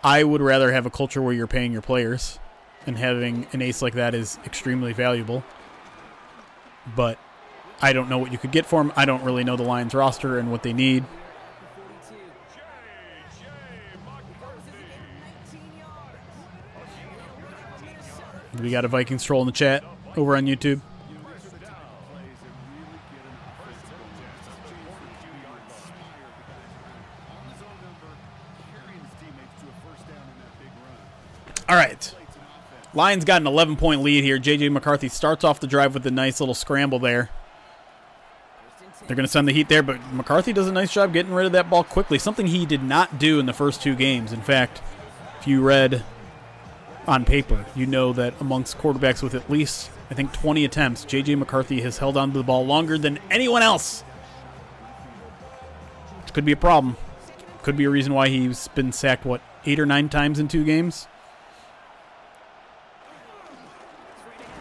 I would rather have a culture where you're paying your players, and having an ace like that is extremely valuable. But I don't know what you could get for him. I don't really know the Lions roster and what they need. We got a Vikings troll in the chat over on YouTube. All right. Lions got an 11-point lead here. J.J. McCarthy starts off the drive with a nice little scramble there. They're going to send the heat there, but McCarthy does a nice job getting rid of that ball quickly, something he did not do in the first 2 games. In fact, if you read on paper, you know that amongst quarterbacks with at least, I think, 20 attempts, J.J. McCarthy has held on to the ball longer than anyone else. Which could be a problem. Could be a reason why he's been sacked, 8 or 9 times in 2 games?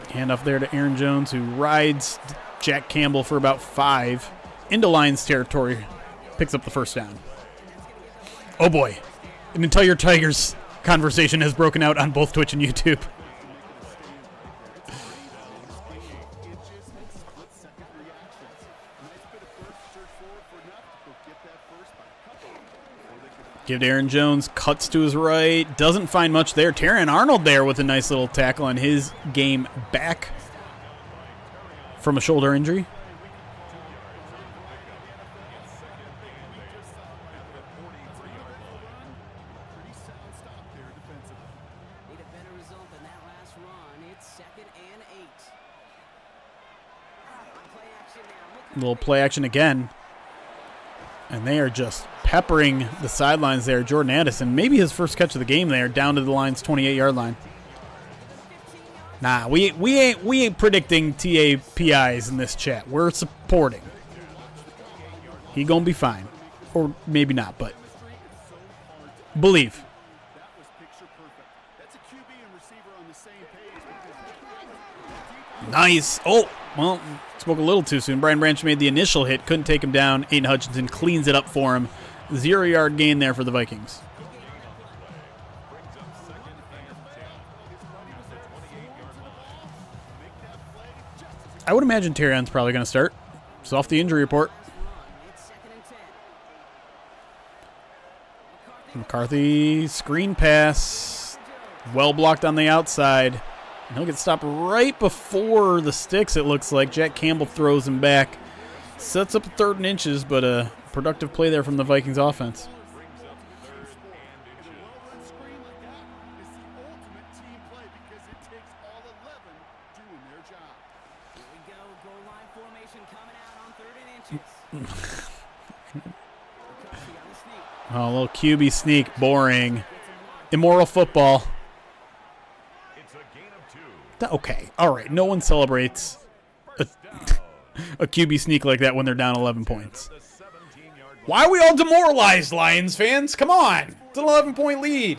Handoff there to Aaron Jones, who rides Jack Campbell for about 5 into Lions territory. Picks up the first down. Oh boy. An entire Tigers conversation has broken out on both Twitch and YouTube. Give to Aaron Jones, cuts to his right, doesn't find much there. Terran Arnold there with a nice little tackle on his game back from a shoulder injury. Little play action again. And they are just peppering the sidelines there. Jordan Addison, maybe his first catch of the game there, down to the line's 28-yard line. Nah, we ain't predicting TAPIs in this chat. We're supporting. He gonna be fine. Or maybe not, but believe. That was picture perfect. That's a QB and receiver on the same page. Nice. Oh, well, spoke a little too soon. Brian Branch made the initial hit, couldn't take him down. Aiden Hutchinson cleans it up for him. 0-yard gain there for the Vikings. I would imagine Terrion's probably going to start. It's off the injury report. McCarthy, screen pass. Well blocked on the outside. And he'll get stopped right before the sticks, it looks like. Jack Campbell throws him back. Sets up a 3rd and inches, but a productive play there from the Vikings offense. Oh, a little QB sneak, boring. Immoral football. Okay, all right. No one celebrates a QB sneak like that when they're down 11 points. Why are we all demoralized, Lions fans? Come on. It's an 11-point lead.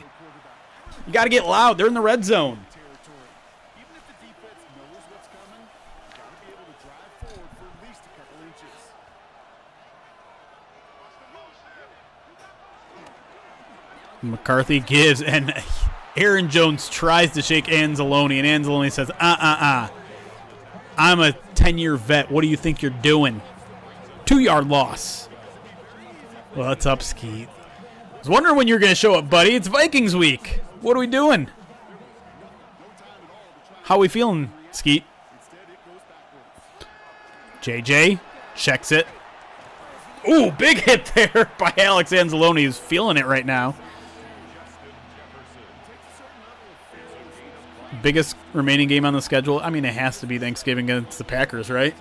You got to get loud. They're in the red zone. Even if the defense knows what's coming, you got to be able to drive forward for at least a couple inches. McCarthy gives, and Aaron Jones tries to shake Anzalone, and Anzalone says, I'm a 10-year vet. What do you think you're doing? 2-yard loss. Well, what's up, Skeet? I was wondering when you were going to show up, buddy. It's Vikings week. What are we doing? How are we feeling, Skeet? JJ checks it. Ooh, big hit there by Alex Anzalone. He's feeling it right now. Biggest remaining game on the schedule? I mean, it has to be Thanksgiving against the Packers, right?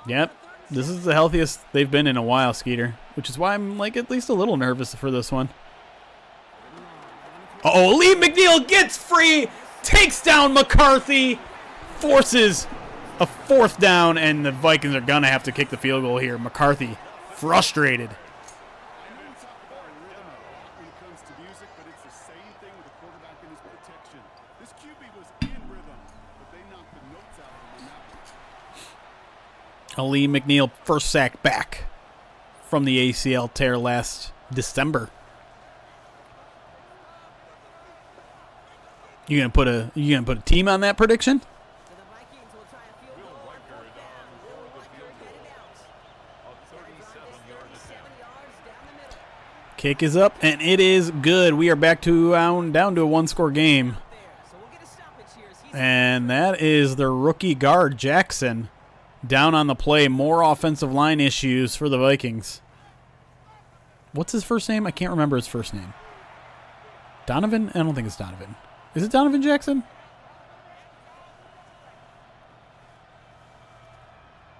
Yep. This is the healthiest they've been in a while, Skeeter, which is why I'm like at least a little nervous for this one. Uh-oh, Lee McNeil gets free, takes down McCarthy, forces a 4th down, and the Vikings are going to have to kick the field goal here. McCarthy frustrated. Ali McNeil, first sack back from the ACL tear last December. You gonna put a team on that prediction? Kick is up, and it is good. We are back to down to a 1-score game. And that is the rookie guard, Jackson, down on the play. More offensive line issues for the Vikings. What's his first name? I can't remember his first name. Donovan? I don't think it's Donovan. Is it Donovan Jackson?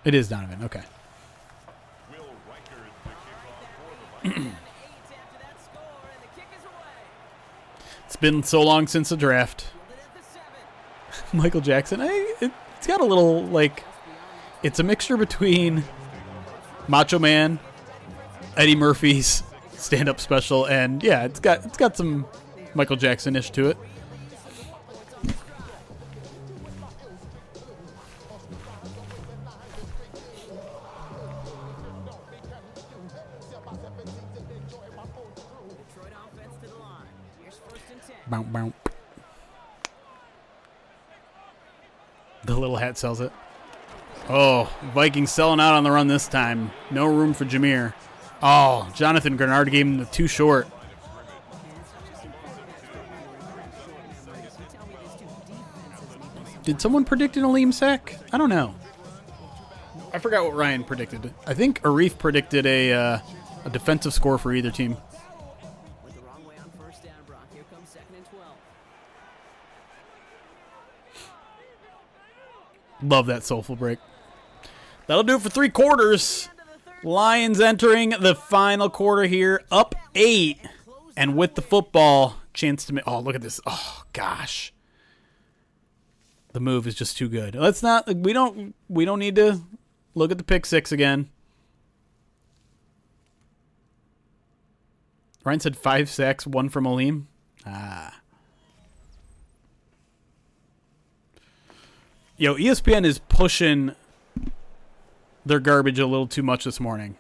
It is Donovan. Okay. It's been so long since the draft. Michael Jackson. It's got a little, like, it's a mixture between Macho Man, Eddie Murphy's stand-up special, and yeah, it's got some Michael Jackson-ish to it. Bow, bow. The little hat sells it. Oh, Vikings selling out on the run this time. No room for Jameer. Oh, Jonathan Grenard gave him the too short. Did someone predict an Aleem sack? I don't know. I forgot what Ryan predicted. I think Arif predicted a defensive score for either team. Love that soulful break. That'll do it for 3 quarters. Lions entering the final quarter here, up 8. And with the football, chance to make... Oh, look at this. Oh, gosh. The move is just too good. Let's not... We don't need to look at the pick 6 again. Ryan said 5 sacks, 1 from Aleem. Ah. Yo, ESPN is pushing their garbage a little too much this morning.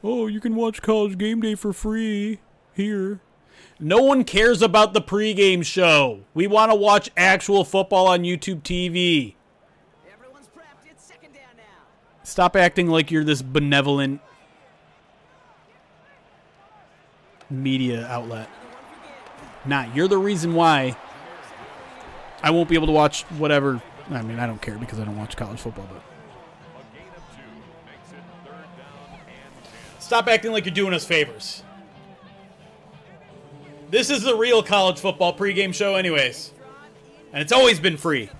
Oh, you can watch College Game Day for free here. No one cares about the pregame show. We want to watch actual football on YouTube TV. Everyone's prepped. It's second down now. Stop acting like you're this benevolent media outlet. Nah, you're the reason why I won't be able to watch whatever. I mean, I don't care because I don't watch college football, but stop acting like you're doing us favors. This is the real college football pregame show anyways. And it's always been free.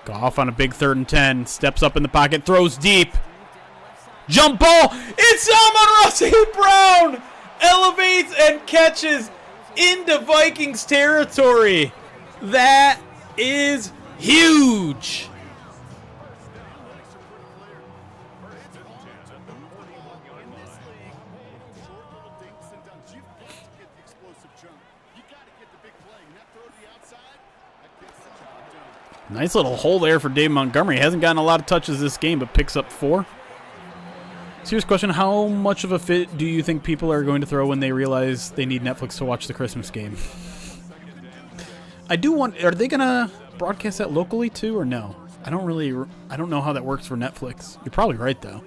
Goff on a big 3rd and 10. Steps up in the pocket. Throws deep. Jump ball. It's Amon-Ra St. Brown. Elevates and catches into Vikings territory. That is huge. Nice little hole there for Dave Montgomery. Hasn't gotten a lot of touches this game, but picks up 4. Serious question, how much of a fit do you think people are going to throw when they realize they need Netflix to watch the Christmas game? I do want... Are they going to broadcast that locally too, or no? I don't know how that works for Netflix. You're probably right, though.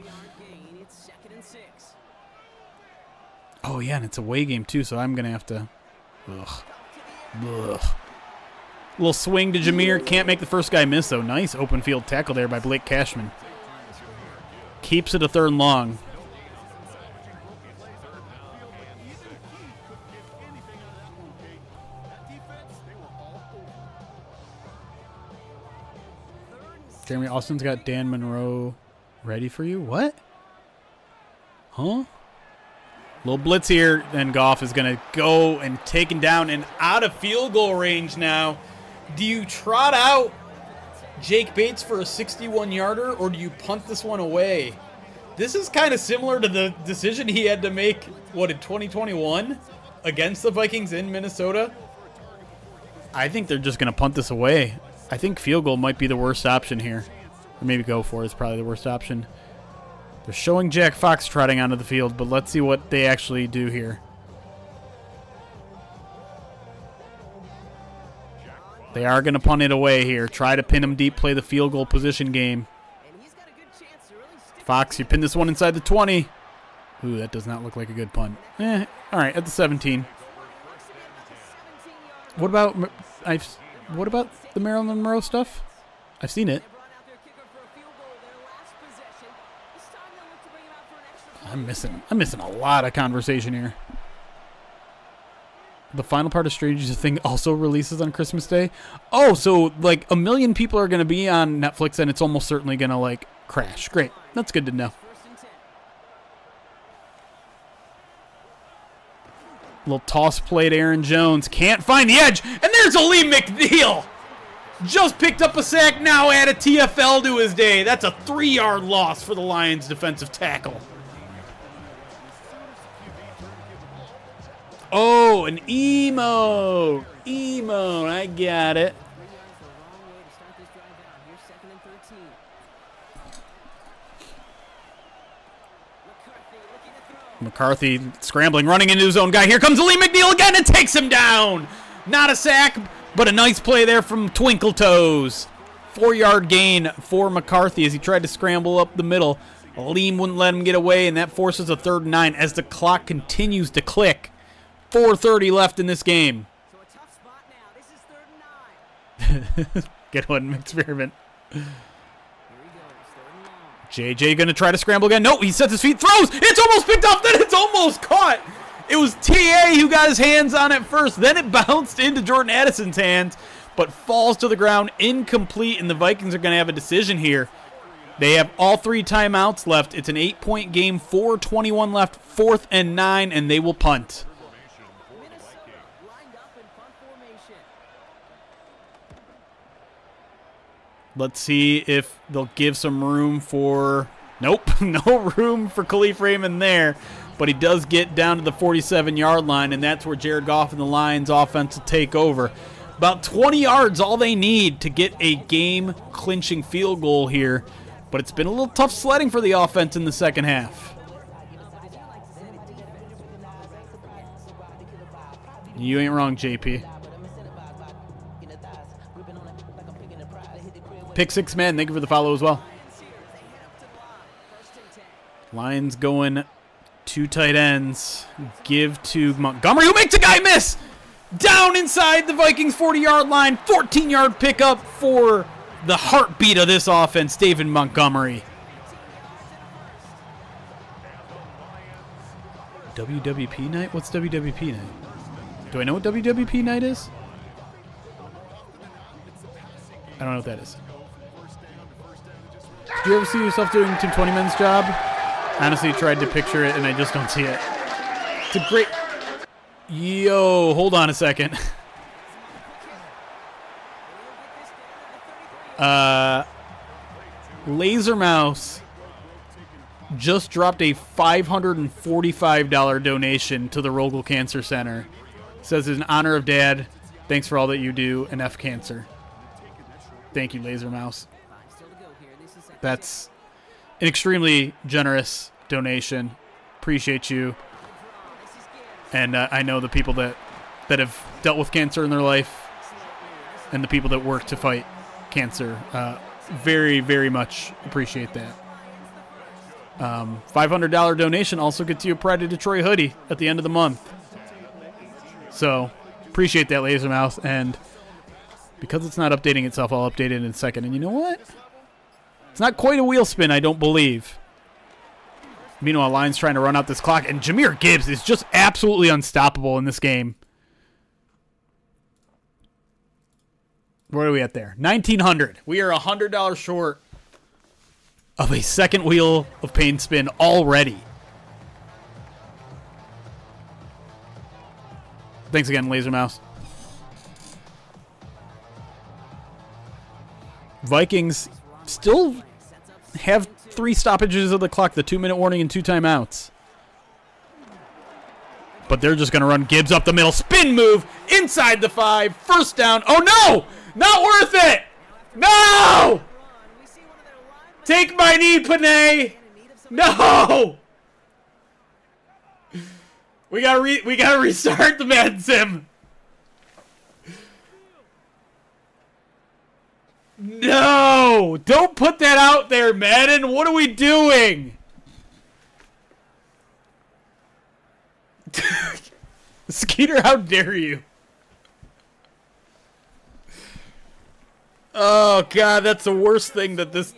Oh, yeah, and it's a away game too, so I'm going to have to... Ugh. Ugh. Little swing to Jameer. Can't make the first guy miss, though. Nice open field tackle there by Blake Cashman. Keeps it a 3rd and long. Jeremy Austin's got Dan Monroe ready for you. What? Huh? Little blitz here, and Goff is going to go and taken down and out of field goal range now. Do you trot out Jake Bates for a 61-yarder, or do you punt this one away? This is kind of similar to the decision he had to make, in 2021 against the Vikings in Minnesota? I think they're just going to punt this away. I think field goal might be the worst option here. Or maybe go for it is probably the worst option. They're showing Jack Fox trotting onto the field, but let's see what they actually do here. They are going to punt it away here. Try to pin him deep, play the field goal position game. Fox, you pin this one inside the 20. Ooh, that does not look like a good punt. All right, at the 17. What about the Marilyn Monroe stuff? I've seen it. I'm missing a lot of conversation here. The final part of Stranger Things also releases on Christmas Day. Oh, so like 1 million people are going to be on Netflix, and it's almost certainly going to like crash. Great, that's good to know. Little toss play to Aaron Jones. Can't find the edge, and there's Aleem McNeil. Just picked up a sack, now add a TFL to his day. That's a 3-yard loss for the Lions defensive tackle. Oh, an emo. I got it. McCarthy scrambling, running into his own guy. Here comes Aleem McNeil again and takes him down. Not a sack, but a nice play there from Twinkle Toes. 4-yard gain for McCarthy as he tried to scramble up the middle. Aleem wouldn't let him get away, and that forces a 3rd and 9 as the clock continues to click. 4:30 left in this game. So a tough spot now. This is 3rd and 9. Good one, experiment. Here he goes, 3rd and 9. JJ going to try to scramble again. No, he sets his feet, throws. It's almost picked off, then it's almost caught. It was TA who got his hands on it first. Then it bounced into Jordan Addison's hands, but falls to the ground, incomplete, and the Vikings are going to have a decision here. They have all 3 timeouts left. It's an 8-point game, 4:21 left, 4th and 9, and they will punt. Minnesota lined up in punt formation. Let's see if they'll give some room for... Nope, no room for Khalif Raymond there, but he does get down to the 47-yard line, and that's where Jared Goff and the Lions offense will take over. About 20 yards, all they need to get a game-clinching field goal here. But it's been a little tough sledding for the offense in the second half. You ain't wrong, JP. Pick 6 man. Thank you for the follow as well. Lions going 2 tight ends. Give to Montgomery, who makes a guy miss. Down inside the Vikings 40-yard line. 14-yard pickup for the heartbeat of this offense, David Montgomery. WWP night? What's WWP night? Do I know what WWP night is? I don't know what that is. Did you ever see yourself doing Team 20 Men's job? Honestly, tried to picture it and I just don't see it. It's a great... Yo, hold on a second. Laser Mouse just dropped a $545 donation to the Rogel Cancer Center. Says in honor of Dad, thanks for all that you do, and F Cancer. Thank you, Laser Mouse. That's an extremely generous donation. Appreciate you. And I know the people that have dealt with cancer in their life and the people that work to fight cancer. Very, very much appreciate that. $500 donation also gets you a Pride of Detroit hoodie at the end of the month. So appreciate that, Laser Mouse. And because it's not updating itself, I'll update it in a second. And you know what? It's not quite a wheel spin, I don't believe. Meanwhile, Lions trying to run out this clock. And Jahmyr Gibbs is just absolutely unstoppable in this game. Where are we at there? 1,900. We are $100 short of a second wheel of pain spin already. Thanks again, Laser Mouse. Vikings still have 3 stoppages of the clock, the 2-minute warning and 2 timeouts. But they're just going to run Gibbs up the middle. Spin move inside the 5. First down. Oh, no! Not worth it! No! Take my knee, Panay! No! We gotta restart the Madden sim. No! Don't put that out there, Madden. What are we doing? Skeeter, how dare you? Oh, God, that's the worst thing that this...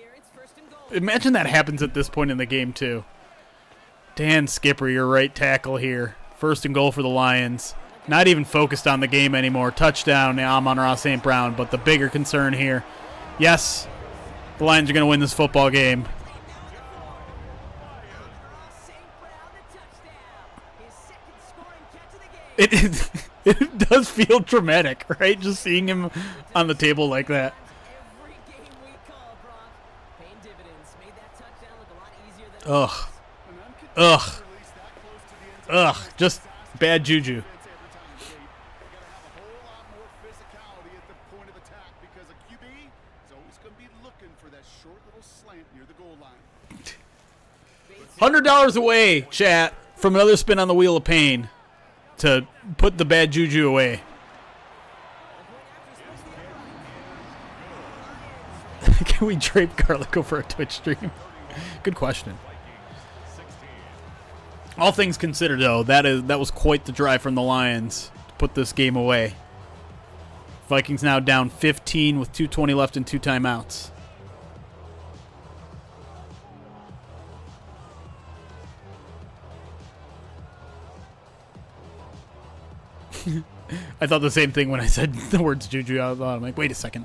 Imagine that happens at this point in the game, too. Dan Skipper, your right tackle here. 1st and goal for the Lions. Not even focused on the game anymore. Touchdown, Amon-Ra St. Brown. But the bigger concern here, yes, the Lions are going to win this football game. It does feel dramatic, right? Just seeing him on the table like that. Ugh. Ugh. Ugh. Just bad juju. $100 away, chat, from another spin on the Wheel of Pain to put the bad juju away. Can we drape garlic over a Twitch stream? Good question. All things considered, though, that was quite the drive from the Lions to put this game away. Vikings now down 15 with 2:20 left and 2 timeouts. I thought the same thing when I said the words Juju out loud. I'm like, wait a second.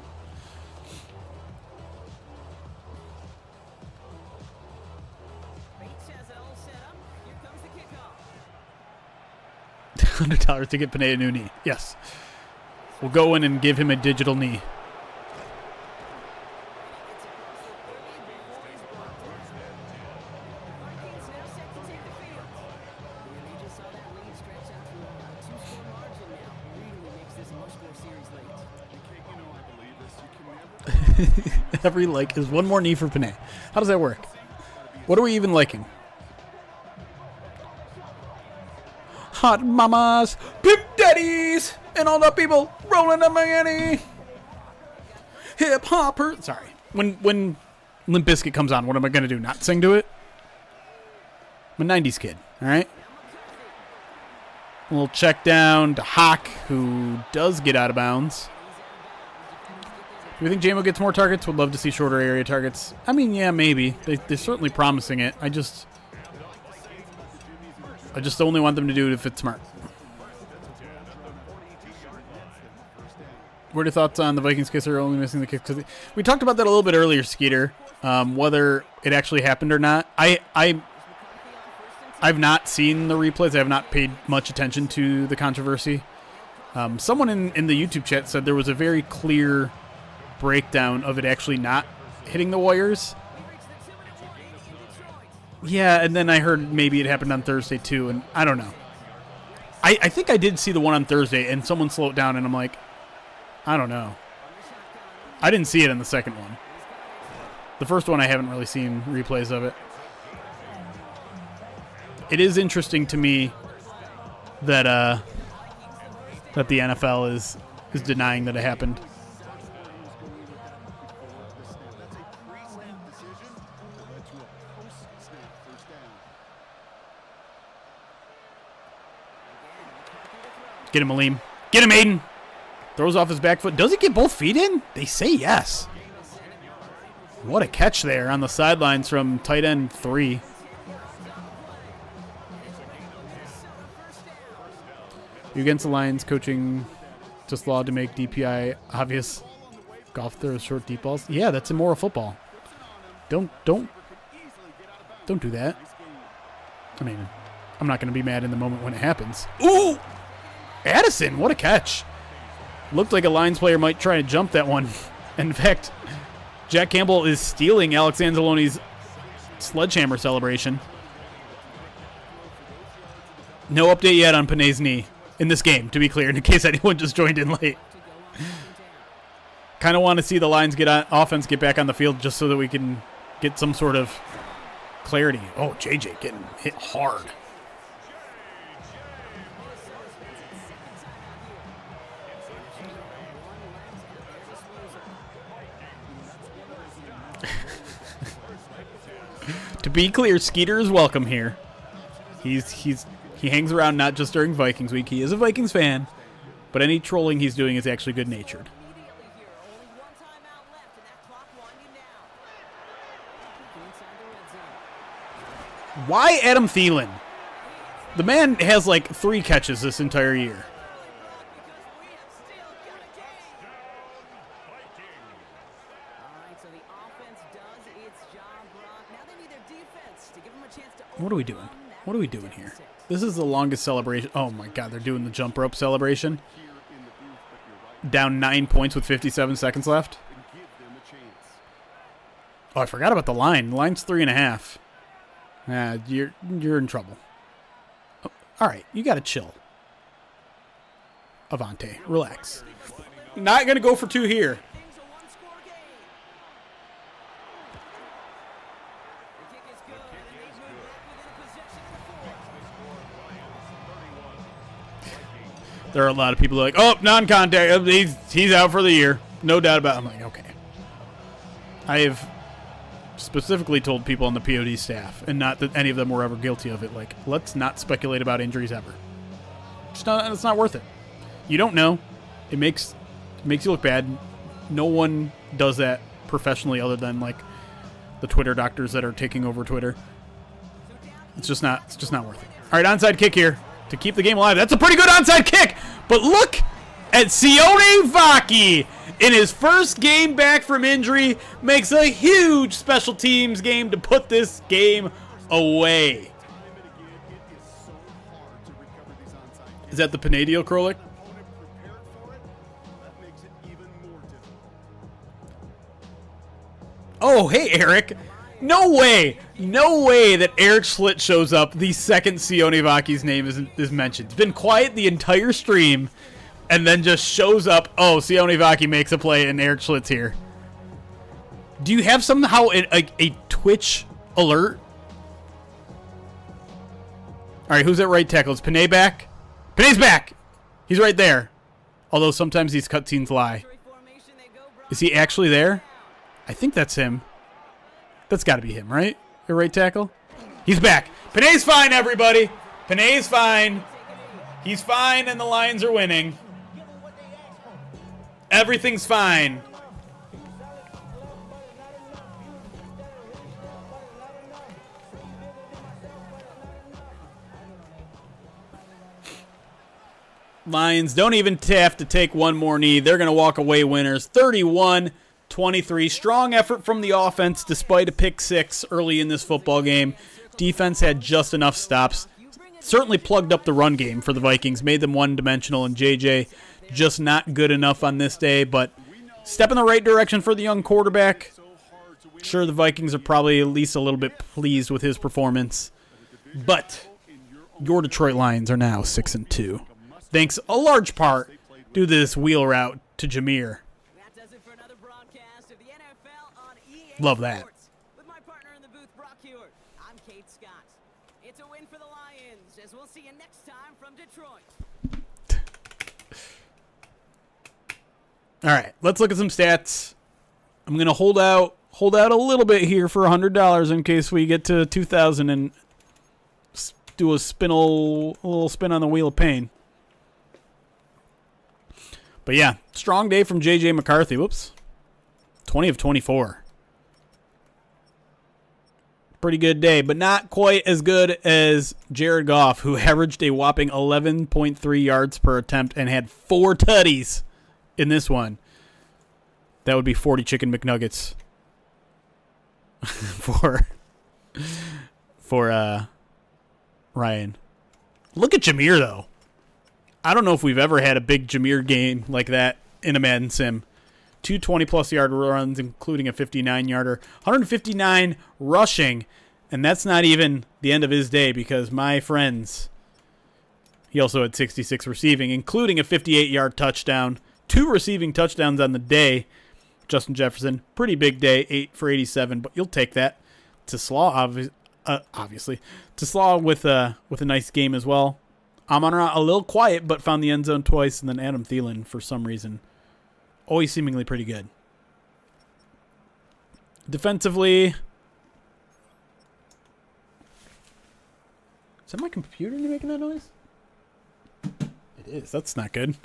Bates has it all set up. Here comes the kickoff. $100 to get Panay a new knee. Yes. We'll go in and give him a digital knee. It's across the 30 before he's brought down. Vikings now set to take the field. And they just saw that lead stretch out to a two-score margin now. Really makes this a much-score series late. You know I believe this. You can never Every like is one more knee for Panay. How does that work? What are we even liking? Hot mamas, pimp daddies, and all the people rolling in Miami. Hip hopper. Sorry. When Limp Bizkit comes on, what am I gonna do? Not sing to it? I'm a 90s kid, alright? A little check down to Hawk, who does get out of bounds. Do we think JMO gets more targets? Would love to see shorter area targets. I mean, yeah, maybe. They're certainly promising it. I just only want them to do it if it's smart. What are your thoughts on the Vikings case are only missing the kick? Because we talked about that a little bit earlier, Skeeter, whether it actually happened or not. I've not seen the replays. I have not paid much attention to the controversy. Someone in the YouTube chat said there was a very clear breakdown of it actually not hitting the Warriors. Yeah, and then I heard maybe it happened on Thursday too, and I don't know. I think I did see the one on Thursday, and someone slowed it down, and I'm like, I don't know. I didn't see it in the second one. The first one I haven't really seen replays of it. It is interesting to me that that the NFL is denying that it happened. Get him, Aleem. Get him, Aiden. Throws off his back foot. Does he get both feet in? They say yes. What a catch there on the sidelines from tight end 3. You against the Lions coaching just law to make DPI obvious. Golf throws short deep balls. Yeah, that's immoral football. Don't do that. I mean, I'm not going to be mad in the moment when it happens. Ooh! Addison, what a catch. Looked like a Lions player might try to jump that one. In fact, Jack Campbell is stealing Alex Anzalone's sledgehammer celebration. No update yet on Panay's knee in this game, to be clear, in case anyone just joined in late. Kind of want to see the Lions offense get back on the field just so that we can get some sort of clarity. Oh, JJ getting hit hard. To be clear, Skeeter is welcome here. He hangs around not just during Vikings week. He is a Vikings fan, but any trolling he's doing is actually good-natured. Why Adam Thielen? The man has like 3 catches this entire year. What are we doing? What are we doing here? This is the longest celebration. Oh my God, they're doing the jump rope celebration. Down 9 points with 57 seconds left. Oh, I forgot about the line. The line's 3.5. You're in trouble. Oh, all right, you got to chill. Avante, relax. Not going to go for 2 here. There are a lot of people who are like, oh, non-contact. He's out for the year. No doubt about it. I'm like, okay. I have specifically told people on the POD staff, and not that any of them were ever guilty of it, like, let's not speculate about injuries ever. It's not worth it. You don't know. It makes you look bad. No one does that professionally other than, like, the Twitter doctors that are taking over Twitter. It's just not worth it. All right, onside kick here to keep the game alive. That's a pretty good onside kick But look at Sione Vaki in his first game back from injury. Makes a huge special teams game to put this game away. Is that the Panadio Krolik? Oh, hey, Eric. No way that Eric Schlitt shows up the second Sione Vaki's name is mentioned. It's been quiet the entire stream, and then just shows up. Oh, Sione Vaki makes a play, and Eric Schlitt's here. Do you have somehow a Twitch alert? All right, who's at right tackle? Is Panay back? Panay's back! He's right there. Although sometimes these cutscenes lie. Is he actually there? I think that's him. That's got to be him, right? Your right tackle? He's back. Panay's fine, everybody. Panay's fine. He's fine, and the Lions are winning. Everything's fine. Lions don't even have to take one more knee. They're going to walk away winners. 31-23. Strong effort from the offense despite a pick six early in this football game. Defense had just enough stops. Certainly plugged up the run game for the Vikings. Made them one-dimensional, and JJ just not good enough on this day. But step in the right direction for the young quarterback. Sure, the Vikings are probably at least a little bit pleased with his performance. But your Detroit Lions are now 6-2. Thanks a large part to this wheel route to Jameer. That does it for another broadcast of the NFL on EA Love that. Sports. With my partner in the booth, Brock Hewitt, I'm Kate Scott. It's a win for the Lions, as we'll see you next time from Detroit. All right, let's look at some stats. I'm gonna hold out a little bit here for $100 in case we get to 2,000 and do a little spin on the wheel of pain. But yeah, strong day from J.J. McCarthy. Whoops. 20 of 24. Pretty good day, but not quite as good as Jared Goff, who averaged a whopping 11.3 yards per attempt and had 4 tutties in this one. That would be 40 chicken McNuggets for Ryan. Look at Jameer, though. I don't know if we've ever had a big Jameer game like that in a Madden sim. 2 20-plus yard runs, including a 59-yarder. 159 rushing, and that's not even the end of his day because, my friends, he also had 66 receiving, including a 58-yard touchdown. 2 receiving touchdowns on the day. Justin Jefferson, pretty big day, 8 for 87, but you'll take that. To Slaw, obviously. To Slaw with a nice game as well. Amon-Ra a little quiet, but found the end zone twice, and then Adam Thielen, for some reason, always seemingly pretty good. Defensively, is that my computer making that noise? It is. That's not good.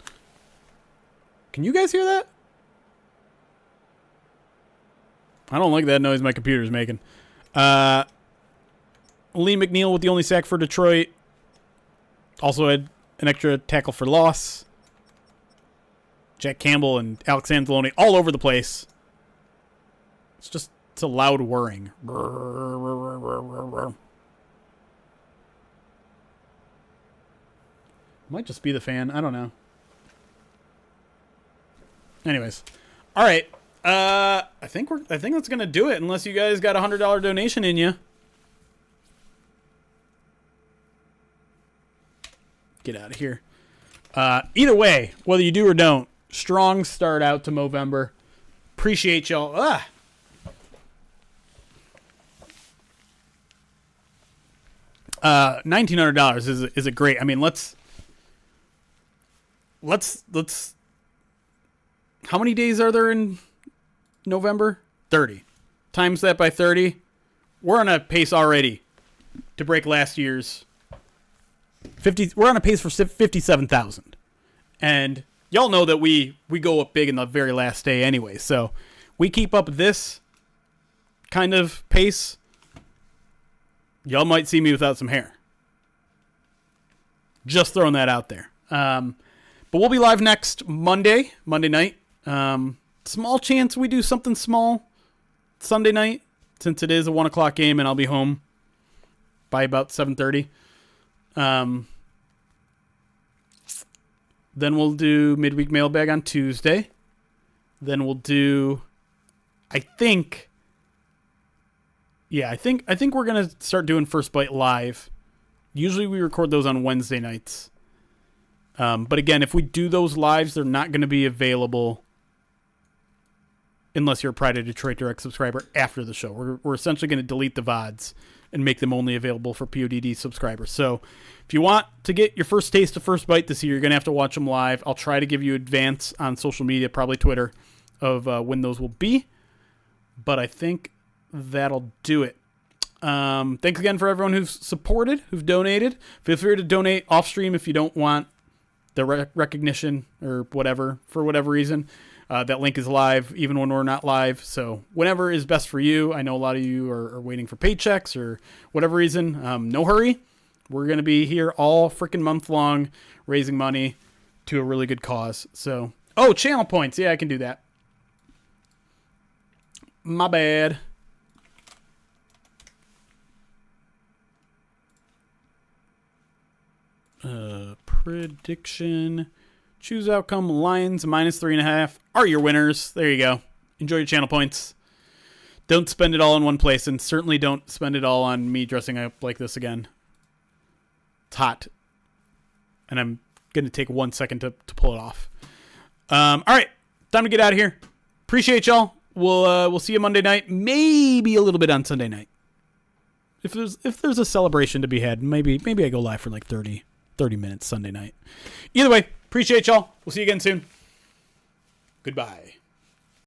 Can you guys hear that? I don't like that noise my computer's making. Lee McNeil with the only sack for Detroit. Also had an extra tackle for loss. Jack Campbell and Alex Anzalone all over the place. It's a loud whirring. Might just be the fan. I don't know. Anyways. All right. I think that's gonna do it unless you guys got a $100 donation in you. Get out of here. Either way, whether you do or don't, strong start out to Movember. Appreciate y'all. $1,900 is a great. I mean, let's. How many days are there in November? 30. Times that by 30. We're on a pace already to break last year's 50. We're on a pace for 57,000, and y'all know that we go up big in the very last day anyway. So we keep up this kind of pace, y'all might see me without some hair. Just throwing that out there. But we'll be live next Monday night. Small chance we do something small Sunday night, since it is a 1 o'clock game and I'll be home by about 7:30. Then we'll do midweek mailbag on Tuesday. Then we'll do, I think we're going to start doing First Bite live. Usually we record those on Wednesday nights. But again, if we do those lives, they're not going to be available unless you're a Pride of Detroit Direct subscriber after the show. We're essentially going to delete the VODs and make them only available for PODD subscribers. So if you want to get your first taste of First Bite this year, you're going to have to watch them live. I'll try to give you advance on social media, probably Twitter, of when those will be. But I think that'll do it. Thanks again for everyone who's supported, who've donated. Feel free to donate off stream if you don't want the recognition or whatever, for whatever reason. That link is live even when we're not live. So whenever is best for you. I know a lot of you are waiting for paychecks or whatever reason. No hurry. We're going to be here all freaking month long raising money to a really good cause. So, channel points. Yeah, I can do that. My bad. Prediction. Choose outcome. Lions -3.5 are your winners. There you go. Enjoy your channel points. Don't spend it all in one place, and certainly don't spend it all on me dressing up like this again. It's hot. And I'm going to take 1 second to pull it off. All right. Time to get out of here. Appreciate y'all. We'll see you Monday night. Maybe a little bit on Sunday night. If there's a celebration to be had, maybe I go live for like 30 minutes Sunday night. Either way, appreciate y'all. We'll see you again soon. Goodbye.